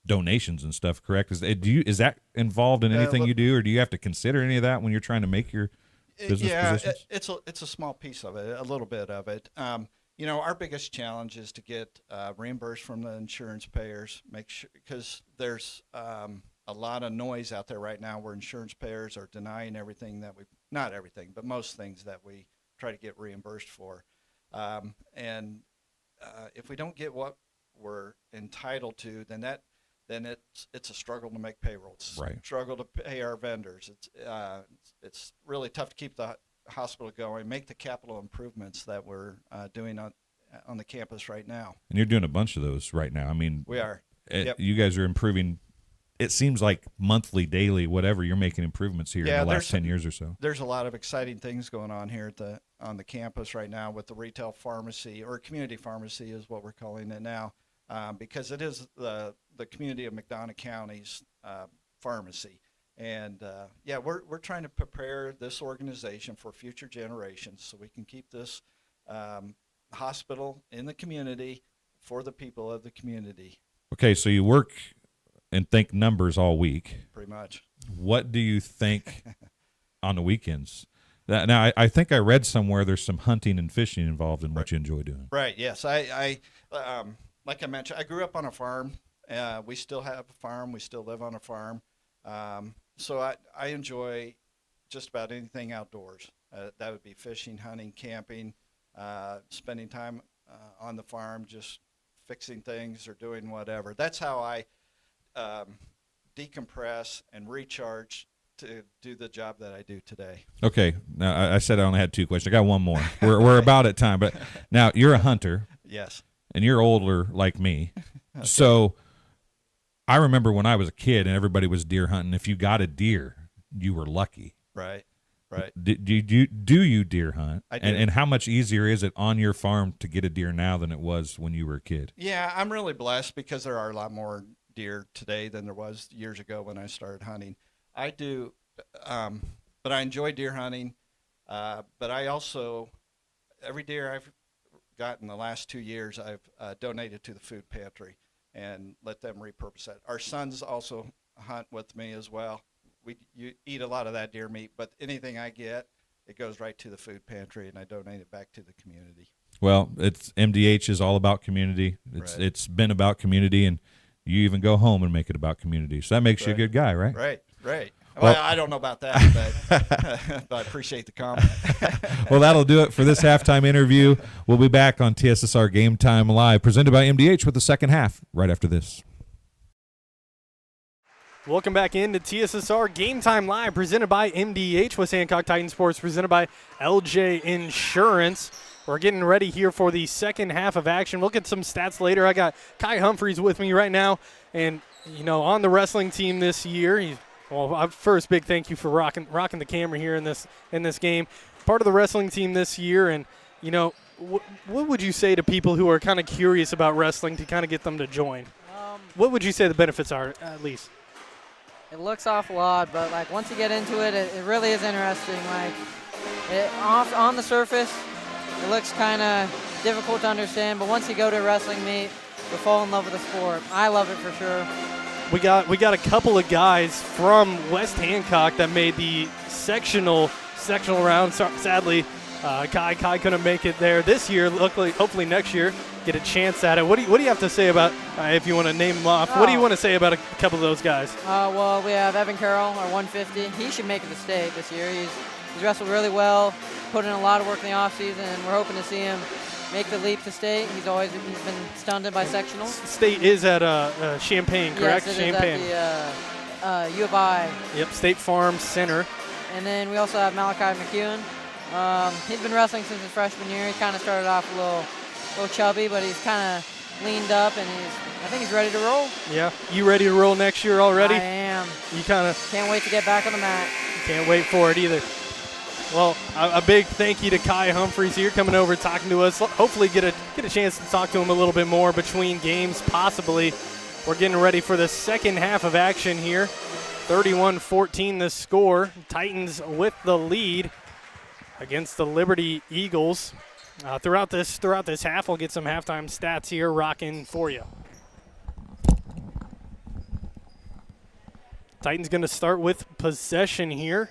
[SPEAKER 4] donations and stuff, correct? Is that involved in anything you do, or do you have to consider any of that when you're trying to make your business positions?
[SPEAKER 5] It's a small piece of it, a little bit of it. Our biggest challenge is to get reimbursed from the insurance payers, make sure, because there's a lot of noise out there right now where insurance payers are denying everything not everything, but most things that we try to get reimbursed for. And if we don't get what we're entitled to, then it's a struggle to make payrolls.
[SPEAKER 4] Right.
[SPEAKER 5] Struggle to pay our vendors. It's really tough to keep the hospital going, make the capital improvements that we're doing on the campus right now.
[SPEAKER 4] And you're doing a bunch of those right now. I mean,
[SPEAKER 5] We are.
[SPEAKER 4] Yep. You guys are improving. It seems like monthly, daily, whatever, you're making improvements here in the last 10 years or so.
[SPEAKER 5] There's a lot of exciting things going on here on the campus right now with the retail pharmacy, or community pharmacy is what we're calling it now, because it is the community of McDonough County's pharmacy. And we're trying to prepare this organization for future generations so we can keep this hospital in the community for the people of the community.
[SPEAKER 4] Okay, so you work and think numbers all week.
[SPEAKER 5] Pretty much.
[SPEAKER 4] What do you think on the weekends? Now, I think I read somewhere there's some hunting and fishing involved in what you enjoy doing.
[SPEAKER 5] Right, yes. I like I mentioned, I grew up on a farm. We still have a farm. We still live on a farm. So I enjoy just about anything outdoors. That would be fishing, hunting, camping, spending time on the farm, just fixing things or doing whatever. That's how I decompress and recharge to do the job that I do today.
[SPEAKER 4] Okay. Now, I said I only had two questions. I got one more. We're about at time. But now, you're a hunter.
[SPEAKER 5] Yes.
[SPEAKER 4] And you're older like me. Okay. So I remember when I was a kid and everybody was deer hunting, if you got a deer, you were lucky.
[SPEAKER 5] Right.
[SPEAKER 4] Do you deer hunt?
[SPEAKER 5] I do.
[SPEAKER 4] And how much easier is it on your farm to get a deer now than it was when you were a kid?
[SPEAKER 5] Yeah, I'm really blessed because there are a lot more deer today than there was years ago when I started hunting. I do, but I enjoy deer hunting. But I also, every deer I've gotten the last 2 years, I've donated to the food pantry and let them repurpose that. Our sons also hunt with me as well. you eat a lot of that deer meat, but anything I get, it goes right to the food pantry, and I donate it back to the community.
[SPEAKER 4] Well, it's MDH is all about community. It's been about community, and you even go home and make it about community. So that makes you a good guy, right?
[SPEAKER 5] Right. Well, I don't know about that, but I appreciate the comment.
[SPEAKER 4] Well, that'll do it for this halftime interview. We'll be back on TSSR Game Time Live, presented by MDH, with the second half right after this.
[SPEAKER 1] Welcome back into TSSR Game Time Live, presented by MDH, with Hancock Titan Sports, presented by LJ Insurance. We're getting ready here for the second half of action. We'll get some stats later. I got Kai Humphreys with me right now, and on the wrestling team this year. First, big thank you for rocking the camera here in this game. Part of the wrestling team this year, and what would you say to people who are kind of curious about wrestling to kind of get them to join? What would you say the benefits are, at least?
[SPEAKER 6] It looks awful odd, but once you get into it, it really is interesting. On the surface, it looks kind of difficult to understand, but once you go to a wrestling meet, you'll fall in love with the sport. I love it for sure.
[SPEAKER 1] We got a couple of guys from West Hancock that made the sectional round. Sadly, Kai couldn't make it there this year. Hopefully next year get a chance at it. What do you have to say about, if you want to name them off, what do you want to say about a couple of those guys?
[SPEAKER 6] Well, we have Evan Carroll, our 150. He should make it to state this year. He's wrestled really well, put in a lot of work in the offseason, and we're hoping to see him make the leap to state. He's been stunted by sectionals.
[SPEAKER 1] State is at Champaign, correct?
[SPEAKER 6] Yes, it
[SPEAKER 1] Champaign.
[SPEAKER 6] is at the U of I.
[SPEAKER 1] Yep, State Farm Center.
[SPEAKER 6] And then we also have Malachi McEwen. He's been wrestling since his freshman year. He kind of started off a little chubby, but he's kind of leaned up, and I think he's ready to roll. Yeah, you ready to roll next year already? I am.
[SPEAKER 1] You kind of
[SPEAKER 6] can't wait to get back on the mat.
[SPEAKER 1] Can't wait for it either. Well, a big thank you to Kai Humphreys here, coming over talking to us. Hopefully get a chance to talk to him a little bit more between games, possibly. We're getting ready for the second half of action here. 31-14 the score. Titans with the lead against the Liberty Eagles. Throughout this half, we'll get some halftime stats here rocking for you. Titans going to start with possession here.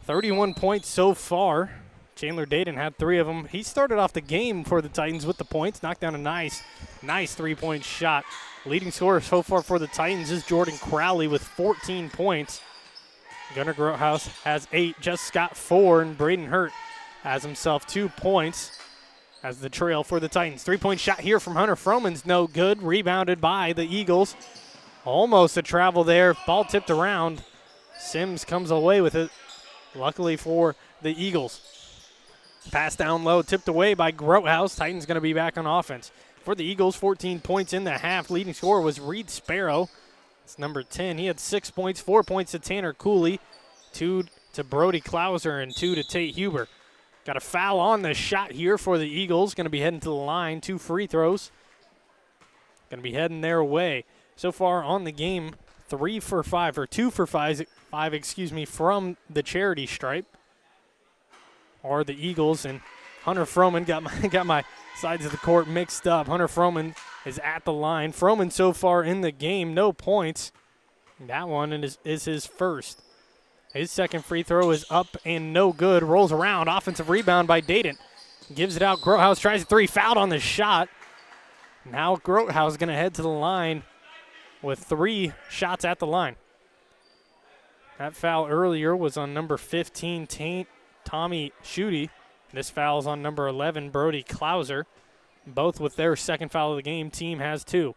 [SPEAKER 1] 31 points so far. Chandler Dayton had 3 of them. He started off the game for the Titans with the points, knocked down a nice 3-point shot. Leading scorer so far for the Titans is Jordan Crowley with 14 points. Gunnar Grotehouse has 8, just Scott 4, and Braden Hurt has himself 2 points as the trail for the Titans. 3-point shot here from Hunter Froman's no good. Rebounded by the Eagles. Almost a travel there. Ball tipped around. Sims comes away with it. Luckily for the Eagles. Pass down low, tipped away by Grotehouse. Titans going to be back on offense. For the Eagles, 14 points in the half. Leading scorer was Reed Sparrow. It's number 10. He had 6 points, 4 points to Tanner Cooley, 2 to Brody Klauser, and 2 to Tate Huber. Got a foul on the shot here for the Eagles. Going to be heading to the line. 2 free throws. Going to be heading their way. So far on the game, 2 for 5 from the charity stripe are the Eagles, and Hunter Froman got my sides of the court mixed up. Hunter Froman is at the line. Froman so far in the game, no points. That one is his first. His second free throw is up and no good. Rolls around, offensive rebound by Dayton. Gives it out, Grotehouse tries a 3, fouled on the shot. Now Grotehouse is going to head to the line with 3 shots at the line. That foul earlier was on number 15, Tommy Schutte. This foul is on number 11, Brody Klauser. Both with their second foul of the game. Team has 2.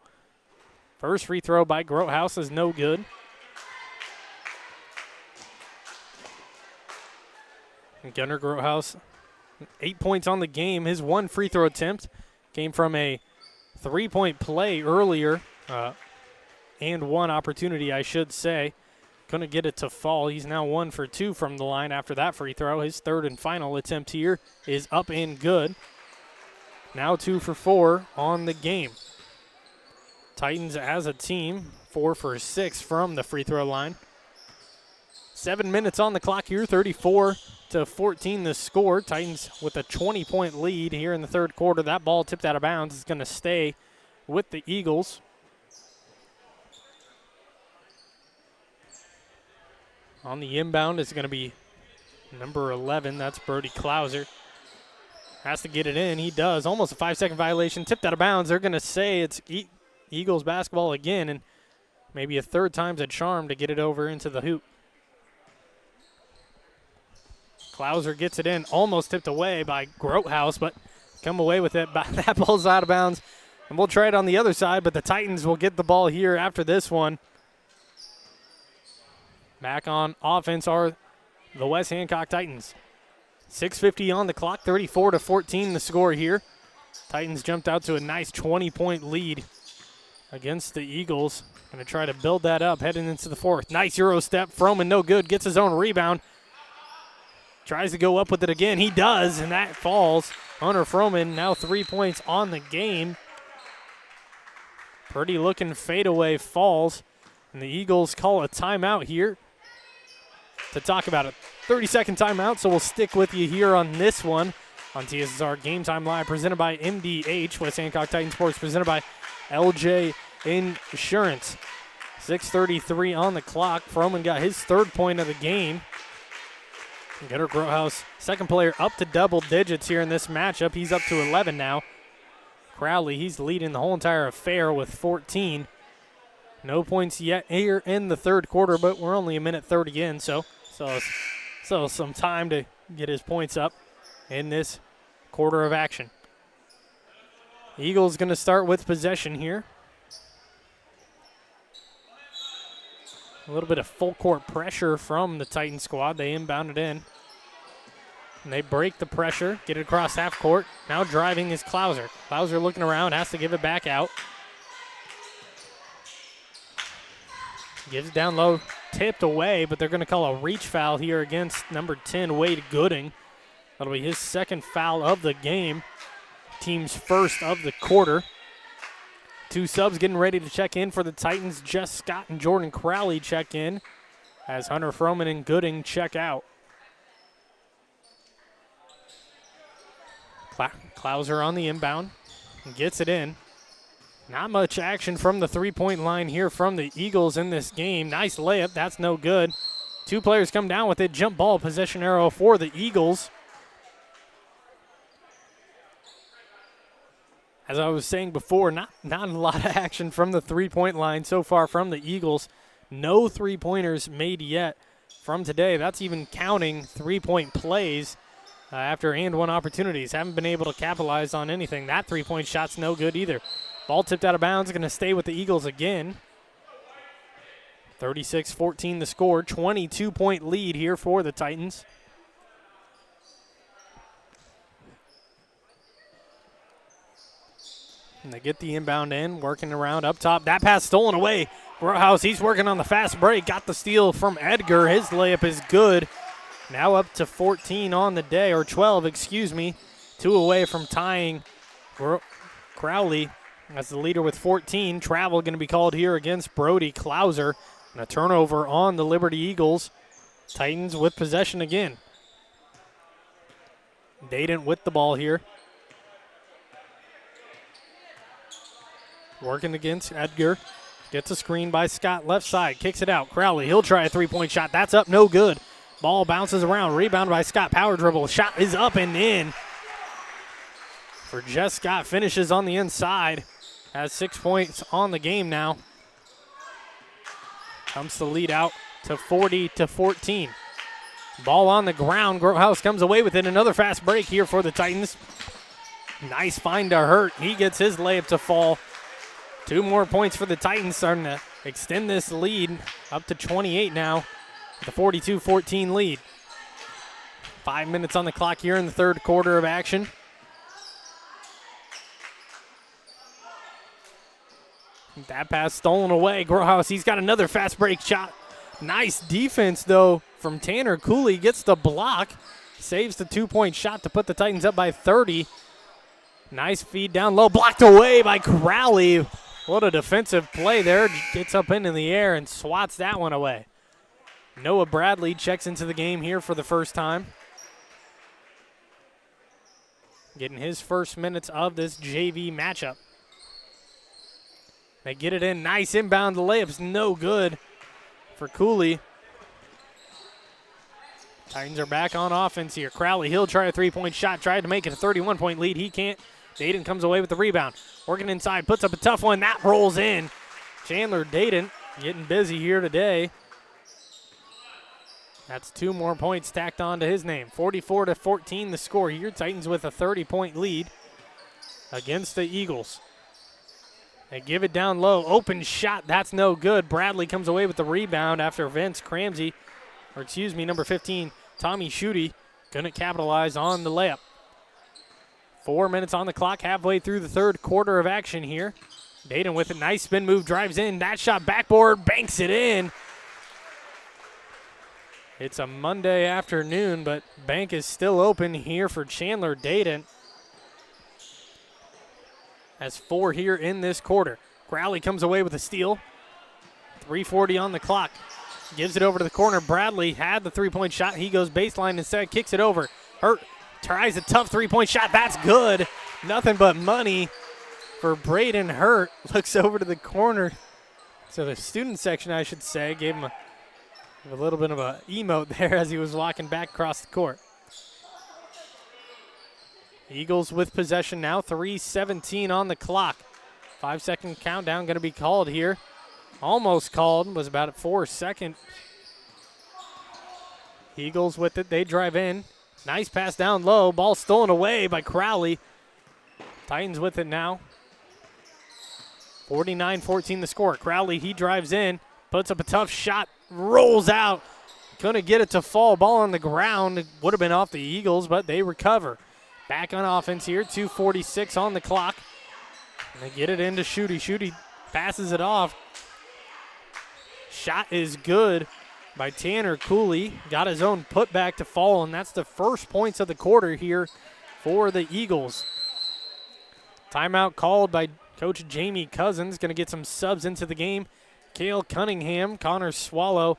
[SPEAKER 1] First free throw by Grotehouse is no good. And Gunnar Grotehouse, 8 points on the game. His 1 free throw attempt came from a 3-point play earlier, and 1 opportunity, I should say. Couldn't get it to fall. He's now 1 for 2 from the line after that free throw. His third and final attempt here is up and good. Now 2 for 4 on the game. Titans as a team, 4 for 6 from the free throw line. 7 minutes on the clock here, 34-14 the score. Titans with a 20-point lead here in the third quarter. That ball tipped out of bounds. It's going to stay with the Eagles. On the inbound is going to be number 11. That's Brody Klauser. Has to get it in. He does. Almost a 5-second violation. Tipped out of bounds. They're going to say it's Eagles basketball again, and maybe a third time's a charm to get it over into the hoop. Klauser gets it in. Almost tipped away by Grothaus, but come away with it. That ball's out of bounds. And we'll try it on the other side, but the Titans will get the ball here after this one. Back on offense are the West Hancock Titans. 6:50 on the clock, 34-14 the score here. Titans jumped out to a nice 20-point lead against the Eagles. Going to try to build that up heading into the fourth. Nice Euro step. Froman no good. Gets his own rebound. Tries to go up with it again. He does, and that falls. Hunter Froman now 3 points on the game. Pretty looking fadeaway falls. And the Eagles call a timeout here to talk about it. 30-second timeout, so we'll stick with you here on this one on TSSR Game Time Live, presented by MDH. West Hancock Titan Sports, presented by LJ Insurance. 6:33 on the clock. Froman got his third point of the game. Gunnar Grothaus, second player up to double digits here in this matchup. He's up to 11 now. Crowley, he's leading the whole entire affair with 14. No points yet here in the third quarter, but we're only a minute 30 in, so some time to get his points up in this quarter of action. Eagles going to start with possession here. A little bit of full court pressure from the Titan squad. They inbound it in. And they break the pressure, get it across half court. Now driving is Klauser. Klauser looking around, has to give it back out. Gives it down low, tipped away, but they're going to call a reach foul here against number 10, Wade Gooding. That'll be his second foul of the game. Team's first of the quarter. Two subs getting ready to check in for the Titans. Jess Scott and Jordan Crowley check in as Hunter Froman and Gooding check out. Klauser on the inbound. Gets it in. Not much action from the three-point line here from the Eagles in this game. Nice layup. That's no good. Two players come down with it. Jump ball possession arrow for the Eagles. As I was saying before, not a lot of action from the three-point line so far from the Eagles. No three-pointers made yet from today. That's even counting three-point plays after and one opportunities. Haven't been able to capitalize on anything. That three-point shot's no good either. Ball tipped out of bounds, going to stay with the Eagles again. 36-14 the score, 22-point lead here for the Titans. And they get the inbound in, working around up top. That pass stolen away. Grothaus, he's working on the fast break. Got the steal from Edgar. His layup is good. Now up to 14 on the day, or 12, excuse me. 2 away from tying Crowley as the leader with 14. Travel going to be called here against Brody Klauser. And a turnover on the Liberty Eagles. Titans with possession again. Dayton with the ball here. Working against Edgar. Gets a screen by Scott left side. Kicks it out. Crowley, he'll try a three-point shot. That's up, no good. Ball bounces around. Rebound by Scott. Power dribble. Shot is up and in. For Jess Scott, finishes on the inside. Has 6 points on the game now. Comes the lead out to 40-14. Ball on the ground. Grothaus comes away with it. Another fast break here for the Titans. Nice find to Hurt. He gets his layup to fall. 2 more points for the Titans, starting to extend this lead up to 28 now. The 42-14 lead. 5 minutes on the clock here in the third quarter of action. That pass stolen away. Grothaus, he's got another fast break shot. Nice defense, though, from Tanner Cooley. Gets the block. Saves the 2-point shot to put the Titans up by 30. Nice feed down low. Blocked away by Crowley. What a defensive play there. Gets up into the air and swats that one away. Noah Bradley checks into the game here for the first time. Getting his first minutes of this JV matchup. They get it in. Nice inbound. The layup's no good for Cooley. Titans are back on offense here. Crowley, he'll try a three-point shot, tried to make it a 31-point lead. He can't. Dayton comes away with the rebound. Working inside, puts up a tough one. That rolls in. Chandler Dayton getting busy here today. That's 2 more points tacked on to his name. 44-14 the score here. Titans with a 30-point lead against the Eagles. They give it down low. Open shot. That's no good. Bradley comes away with the rebound after Vince Cramsey, number 15, Tommy Schutte, couldn't capitalize on the layup. 4 minutes on the clock, halfway through the third quarter of action here. Dayton with a nice spin move, drives in. That shot backboard, banks it in. It's a Monday afternoon, but bank is still open here for Chandler Dayton. Has 4 here in this quarter. Crowley comes away with a steal. 3:40 on the clock. Gives it over to the corner. Bradley had the three-point shot. He goes baseline instead, kicks it over. Hurt tries a tough three-point shot. That's good. Nothing but money for Braden Hurt. Looks over to the corner. So the student section, I should say, gave him a little bit of an emote there as he was walking back across the court. Eagles with possession now. 3:17 on the clock. 5-second countdown going to be called here. Almost called, was about a 4-second. Eagles with it, they drive in. Nice pass down low, ball stolen away by Crowley. Titans with it now. 49-14 the score. Crowley, he drives in, puts up a tough shot, rolls out. Couldn't get it to fall, ball on the ground. It would have been off the Eagles, but they recover. Back on offense here, 2:46 on the clock. And they get it into Schutte. Schutte passes it off. Shot is good by Tanner Cooley. Got his own putback to fall, and that's the first points of the quarter here for the Eagles. Timeout called by Coach Jamie Cousins. Going to get some subs into the game. Cale Cunningham, Connor Swallow,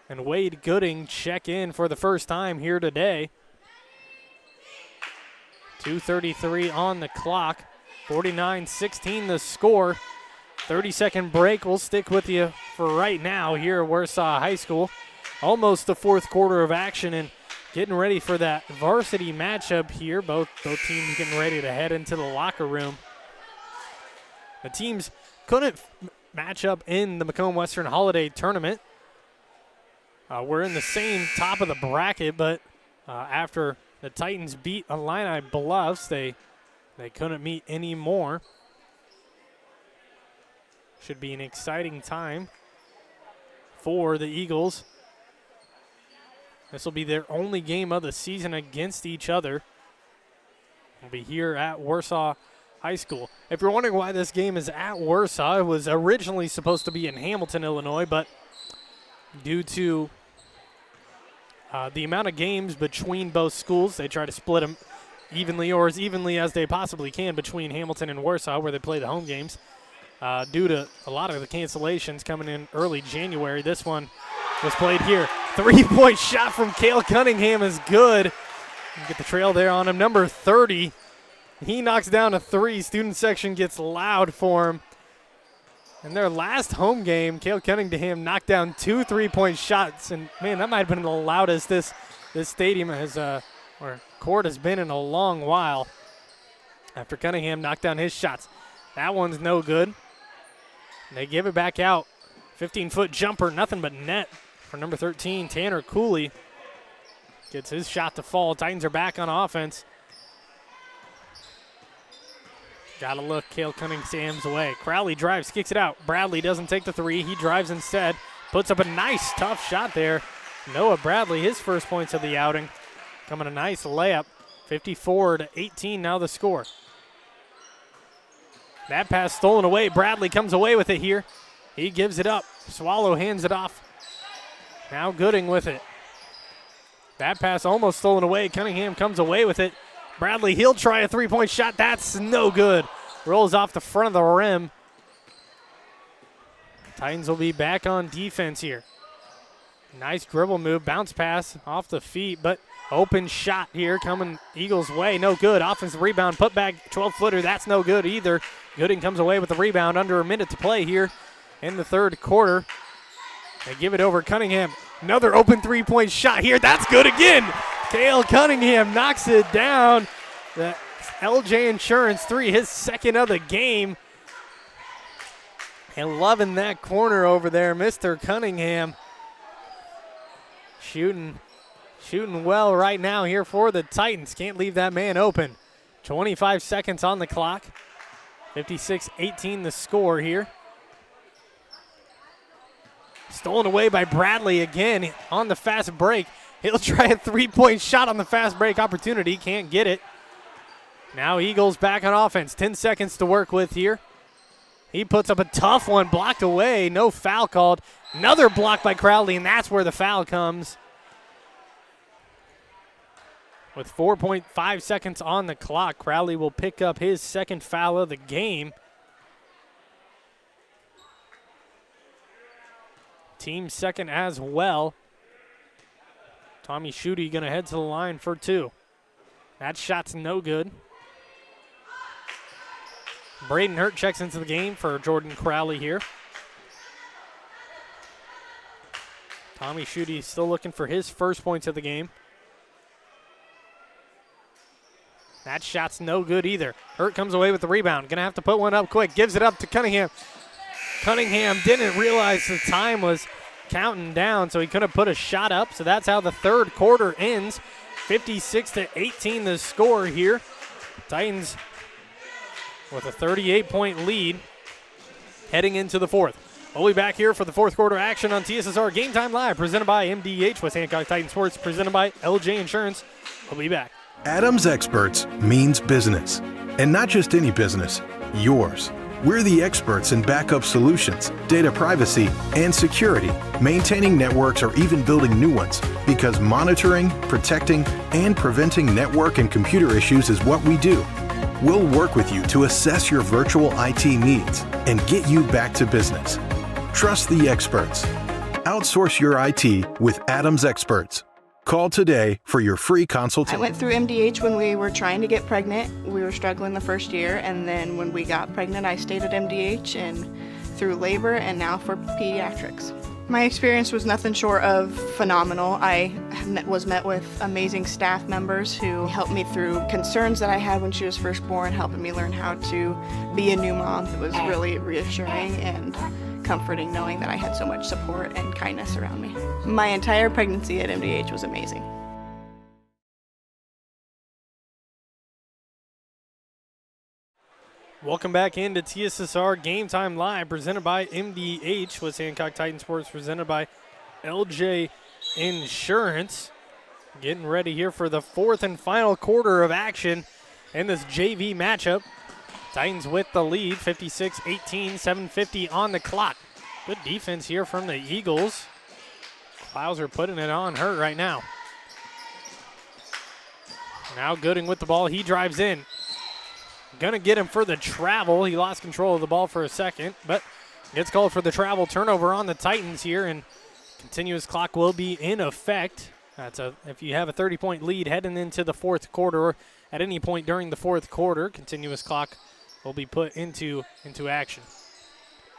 [SPEAKER 1] and Wade Gooding check in for the first time here today. 2:33 on the clock. 49-16 the score. 30-second break. We'll stick with you for right now here at Warsaw High School. Almost the fourth quarter of action and getting ready for that varsity matchup here. Both teams getting ready to head into the locker room. The teams couldn't match up in the Macomb Western Holiday Tournament. We're in the same top of the bracket, but after the Titans beat Illini Bluffs, they couldn't meet anymore. Should be an exciting time for the Eagles. This will be their only game of the season against each other. We'll be here at Warsaw High School. If you're wondering why this game is at Warsaw, it was originally supposed to be in Hamilton, Illinois, but due to the amount of games between both schools, they try to split them evenly or as evenly as they possibly can between Hamilton and Warsaw, where they play the home games. Due to a lot of the cancellations coming in early January, this one was played here. 3-point shot from Cale Cunningham is good. Get the trail there on him. Number 30, he knocks down a 3. Student section gets loud for him. In their last home game, Cale Cunningham knocked down 2 3-point shots. And, man, that might have been the loudest this stadium has, or court has been in a long while after Cunningham knocked down his shots. That one's no good. They give it back out. 15-foot jumper, nothing but net for number 13, Tanner Cooley. Gets his shot to fall. Titans are back on offense. Got to look Cale Cunningham's way. Crowley drives, kicks it out. Bradley doesn't take the 3. He drives instead. Puts up a nice, tough shot there. Noah Bradley, his first points of the outing. Coming a nice layup. 54-18 now the score. That pass stolen away. Bradley comes away with it here. He gives it up. Swallow hands it off. Now Gooding with it. That pass almost stolen away. Cunningham comes away with it. Bradley, he'll try a 3-point shot. That's no good. Rolls off the front of the rim. Titans will be back on defense here. Nice dribble move. Bounce pass off the feet, but open shot here coming Eagles' way. No good. Offensive rebound. Put back 12-footer. That's no good either. Gooding comes away with the rebound. Under a minute to play here in the third quarter. They give it over. Cunningham Another open three-point shot here. That's good again. Cale Cunningham knocks it down. The LJ Insurance 3, his second of the game. And loving that corner over there, Mr. Cunningham. Shooting well right now here for the Titans. Can't leave that man open. 25 seconds on the clock. 56-18 the score here. Stolen away by Bradley again on the fast break. He'll try a three-point shot on the fast break opportunity. Can't get it. Now Eagles back on offense. 10 seconds to work with here. He puts up a tough one, blocked away. No foul called. Another block by Crowley, and that's where the foul comes. With 4.5 seconds on the clock, Crowley will pick up his second foul of the game. Team second as well. Tommy Schutte going to head to the line for two. That shot's no good. Braden Hurt checks into the game for Jordan Crowley here. Tommy Schutte still looking for his first points of the game. That shot's no good either. Hurt comes away with the rebound. Going to have to put one up quick. Gives it up to Cunningham. Cunningham didn't realize the time was counting down, so he couldn't put a shot up. So that's how the third quarter ends. 56-18 the score here. Titans with a 38-point lead heading into the fourth. We'll be back here for the fourth quarter action on TSSR Game Time Live, presented by MDH, West Hancock Titan Sports, presented by LJ Insurance. We'll be back.
[SPEAKER 7] Adams Experts means business, and not just any business, yours. We're the experts in backup solutions, data privacy, and security, maintaining networks or even building new ones, because monitoring, protecting, and preventing network and computer issues is what we do. We'll work with you to assess your virtual IT needs and get you back to business. Trust the experts. Outsource your IT with Adams Experts. Call today for your free consultation.
[SPEAKER 8] I went through MDH when we were trying to get pregnant. We were struggling the first year, and then when we got pregnant, I stayed at MDH and through labor and now for pediatrics. My experience was nothing short of phenomenal. I was met with amazing staff members who helped me through concerns that I had when she was first born, helping me learn how to be a new mom. It was really reassuring and comforting knowing that I had so much support and kindness around me. My entire pregnancy at MDH was amazing.
[SPEAKER 1] Welcome back into TSSR Game Time Live, presented by MDH, West Hancock Titan Sports, presented by LJ Insurance. Getting ready here for the fourth and final quarter of action in this JV matchup. Titans with the lead, 56-18, 7:50 on the clock. Good defense here from the Eagles. Clouser putting it on Hurt right now. Now Gooding with the ball. He drives in. Gonna get him for the travel. He lost control of the ball for a second, but gets called for the travel. Turnover on the Titans here, and continuous clock will be in effect. If you have a 30-point lead heading into the fourth quarter, or at any point during the fourth quarter, continuous clock will be put into action.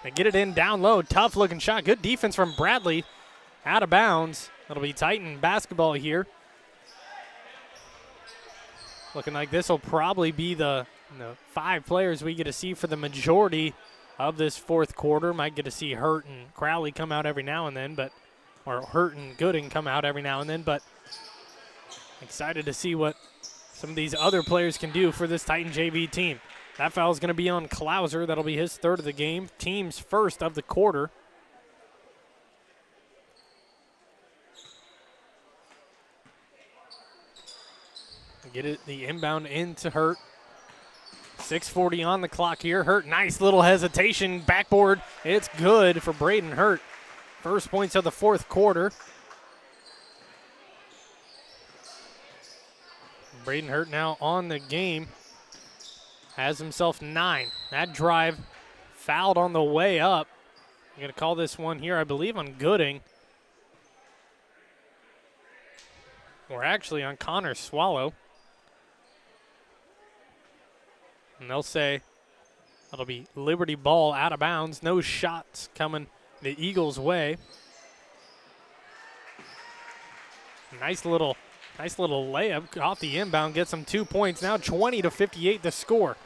[SPEAKER 1] They get it in down low. Tough looking shot. Good defense from Bradley. Out of bounds. That'll be Titan basketball here. Looking like this will probably be the 5 players we get to see for the majority of this fourth quarter. Might get to see Hurt and Crowley come out every now and then, or Hurt and Gooding come out every now and then, but excited to see what some of these other players can do for this Titan JV team. That foul is going to be on Clouser. That'll be his third of the game. Team's first of the quarter. Get it, the inbound into Hurt. 6:40 on the clock here. Hurt, nice little hesitation. Backboard, it's good for Braden Hurt. First points of the fourth quarter. Braden Hurt now on the game. Has himself 9. That drive fouled on the way up. I'm going to call this one here, I believe, on Gooding. Or actually on Connor Swallow. And they'll say that'll be Liberty ball out of bounds. No shots coming the Eagles' way. Nice little layup off the inbound, gets them 2 points. Now 20-58 the score.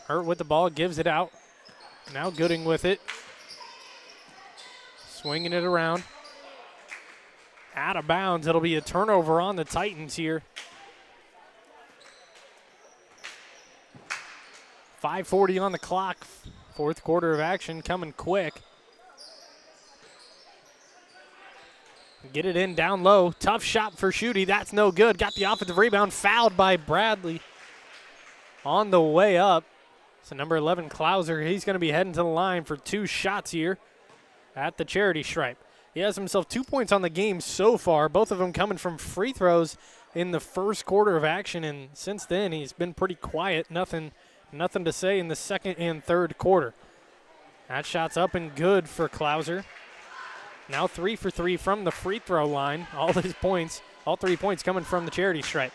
[SPEAKER 1] Hurt with the ball, gives it out. Now Gooding with it. Swinging it around. Out of bounds. It'll be a turnover on the Titans here. 5:40 on the clock. Fourth quarter of action coming quick. Get it in down low. Tough shot for Schutte. That's no good. Got the offensive rebound. Fouled by Bradley on the way up. So number 11, Klauser, he's going to be heading to the line for 2 shots here at the charity stripe. He has himself 2 points on the game so far, both of them coming from free throws in the first quarter of action, and since then he's been pretty quiet. Nothing to say in the second and third quarter. That shot's up and good for Klauser. Now 3 for 3 from the free throw line. All 3 points coming from the charity stripe.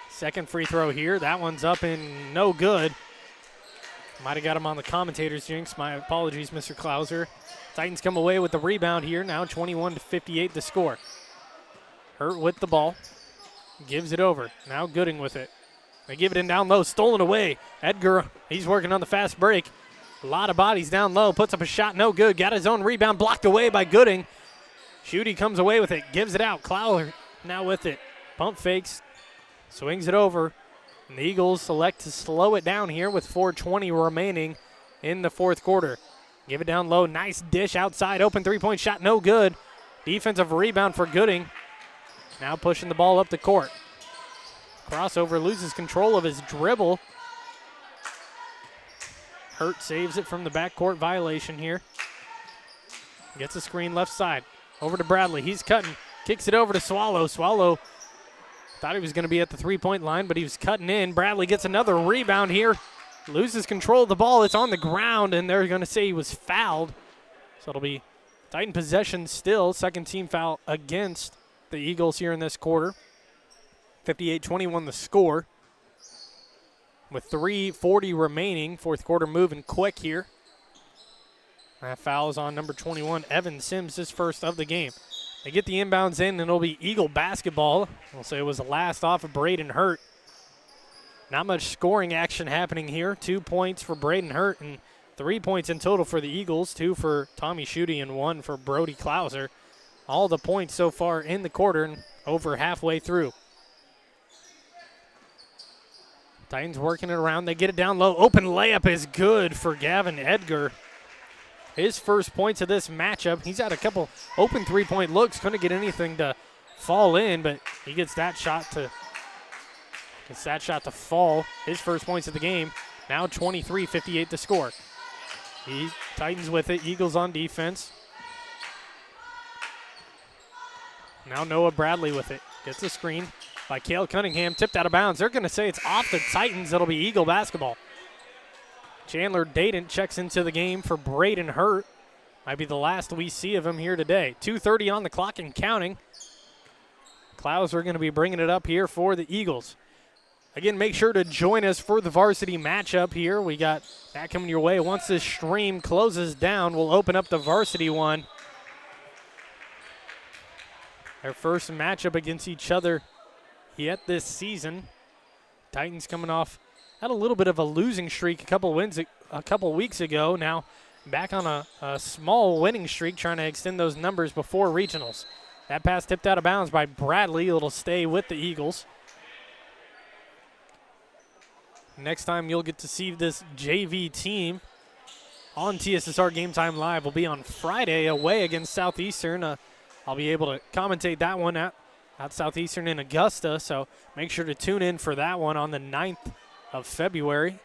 [SPEAKER 1] Second free throw here. That one's up and no good. Might have got him on the commentator's jinx. My apologies, Mr. Klauser. Titans come away with the rebound here. Now 21-58 the score. Hurt with the ball. Gives it over. Now Gooding with it. They give it in down low. Stolen away. Edgar, he's working on the fast break. A lot of bodies down low. Puts up a shot. No good. Got his own rebound. Blocked away by Gooding. Schutte comes away with it. Gives it out. Klauser now with it. Pump fakes. Swings it over. And the Eagles select to slow it down here with 4:20 remaining in the fourth quarter. Give it down low. Nice dish outside. Open three-point shot. No good. Defensive rebound for Gooding. Now pushing the ball up the court. Crossover, loses control of his dribble. Hurt saves it from the backcourt violation here. Gets a screen left side. Over to Bradley. He's cutting. Kicks it over to Swallow. Swallow thought he was going to be at the three-point line, but he was cutting in. Bradley gets another rebound here. Loses control of the ball. It's on the ground, and they're going to say he was fouled. So it'll be Titan possession still. Second team foul against the Eagles here in this quarter. 58-21 the score. With 3:40 remaining. Fourth quarter moving quick here. That foul is on number 21, Evan Sims, his first of the game. They get the inbounds in, and it'll be Eagle basketball. We'll say it was the last off of Braden Hurt. Not much scoring action happening here. 2 points for Braden Hurt and 3 points in total for the Eagles. 2 for Tommy Schutte and 1 for Brody Klauser. All the points so far in the quarter and over halfway through. Titans working it around. They get it down low. Open layup is good for Gavin Edgar. His first points of this matchup. He's had a couple open three-point looks. Couldn't get anything to fall in, but he gets that shot to fall. His first points of the game. Now 23-58 to score. Titans with it. Eagles on defense. Now Noah Bradley with it. Gets a screen by Cale Cunningham. Tipped out of bounds. They're going to say it's off the Titans. It'll be Eagle basketball. Chandler Dayton checks into the game for Braden Hurt. Might be the last we see of him here today. 2:30 on the clock and counting. Klauser going to be bringing it up here for the Eagles. Again, make sure to join us for the varsity matchup here. We got that coming your way. Once this stream closes down, we'll open up the varsity one. Their first matchup against each other yet this season. Titans coming off, had a little bit of a losing streak a couple weeks ago. Now back on a small winning streak, trying to extend those numbers before regionals. That pass tipped out of bounds by Bradley. It'll stay with the Eagles. Next time you'll get to see this JV team on TSSR Game Time Live will be on Friday away against Southeastern. I'll be able to commentate that one at Southeastern in Augusta, so make sure to tune in for that one on the 9th of February.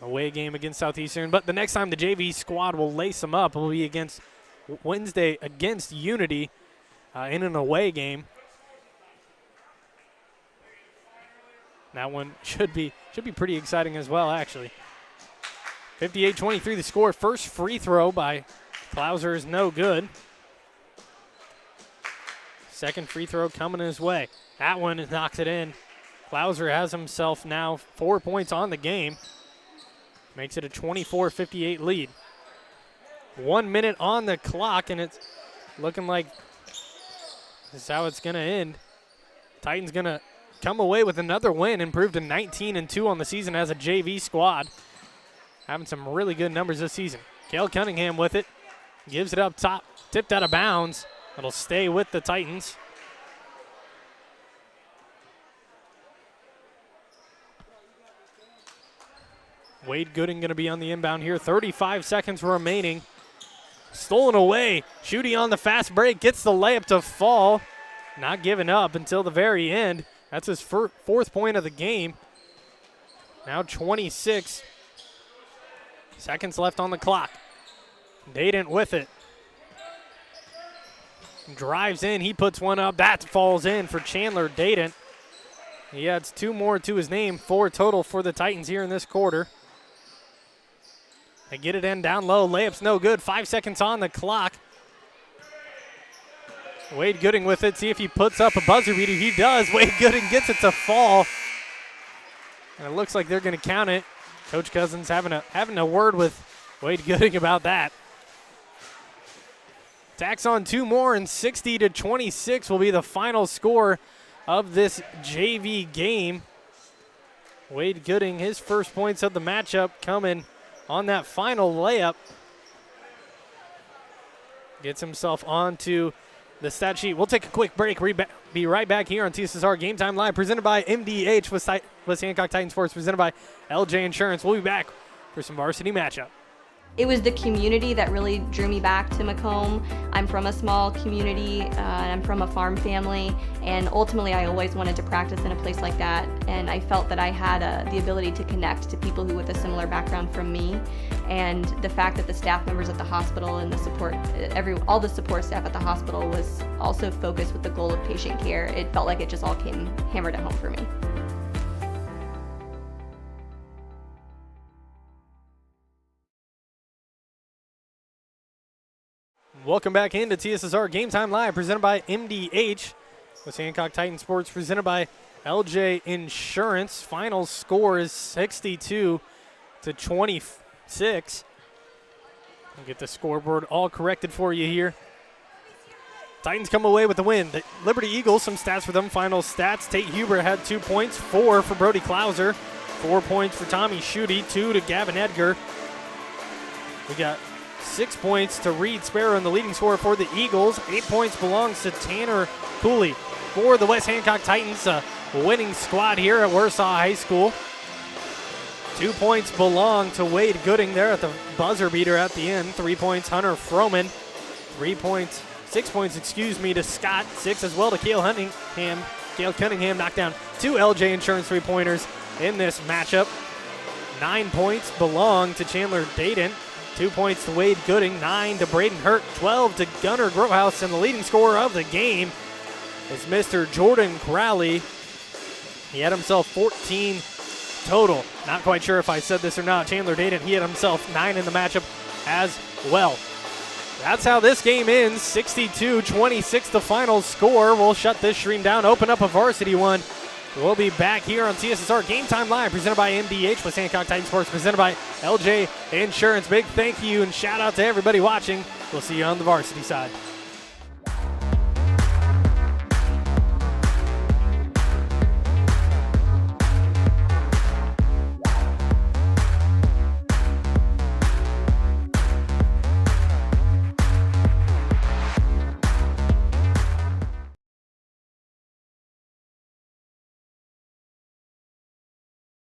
[SPEAKER 1] Away game against Southeastern. But the next time the JV squad will lace them up will be against Wednesday against Unity in an away game. That one should be pretty exciting as well, actually. 58-23 the score. First free throw by Klauser is no good. Second free throw coming his way. That one knocks it in. Klauser has himself now 4 points on the game. Makes it a 24-58 lead. 1 minute on the clock, and it's looking like this is how it's going to end. Titans going to come away with another win, improved to 19-2 on the season as a JV squad. Having some really good numbers this season. Cale Cunningham with it. Gives it up top. Tipped out of bounds. It'll stay with the Titans. Wade Gooding going to be on the inbound here. 35 seconds remaining. Stolen away. Schutte on the fast break. Gets the layup to fall. Not giving up until the very end. That's his fourth point of the game. Now 26 seconds left on the clock. Dayton with it. Drives in. He puts one up. That falls in for Chandler Dayton. He adds 2 more to his name. 4 total for the Titans here in this quarter. They get it in down low. Layup's no good. 5 seconds on the clock. Wade Gooding with it. See if he puts up a buzzer beater. He does. Wade Gooding gets it to fall. And it looks like they're going to count it. Coach Cousins having a word with Wade Gooding about that. Tacks on 2 more, and 60-26 will be the final score of this JV game. Wade Gooding, his first points of the matchup coming on that final layup. Gets himself onto the stat sheet. We'll take a quick break. Be right back here on TSSR Game Time Live, presented by MDH with Hancock Titan Sports, presented by LJ Insurance. We'll be back for some varsity matchup.
[SPEAKER 9] It was the community that really drew me back to Macomb. I'm from a small community, and I'm from a farm family, and ultimately I always wanted to practice in a place like that, and I felt that I had the ability to connect to people who with a similar background from me, and the fact that the staff members at the hospital and the support, all the support staff at the hospital was also focused with the goal of patient care. It felt like it just all came hammered at home for me.
[SPEAKER 1] Welcome back into TSSR Game Time Live, presented by MDH with Hancock Titan Sports, presented by LJ Insurance. Final score is 62-26. I'll get the scoreboard all corrected for you here. Titans come away with the win. The Liberty Eagles, some stats for them. Final stats: Tate Huber had 2 points, 4 for Brody Klauser, 4 points for Tommy Schutte, 2 to Gavin Edgar. We got 6 points to Reed Sparrow in the leading scorer for the Eagles. 8 points belongs to Tanner Cooley for the West Hancock Titans, a winning squad here at Warsaw High School. 2 points belong to Wade Gooding there at the buzzer beater at the end. 3 points, Hunter Froman. 6 points, to Scott. 6 as well to Cale Cunningham knocked down 2 LJ Insurance 3-pointers in this matchup. 9 points belong to Chandler Dayton. 2 points to Wade Gooding, 9 to Braden Hurt, 12 to Gunnar Grohouse, and the leading scorer of the game is Mr. Jordan Crowley. He had himself 14 total. Not quite sure if I said this or not. Chandler Dayton, he had himself 9 in the matchup as well. That's how this game ends, 62-26 the final score. We'll shut this stream down, open up a varsity one. We'll be back here on TSSR Game Time Live, presented by MDH with Hancock Titan Sports, presented by LJ Insurance. Big thank you and shout out to everybody watching. We'll see you on the varsity side.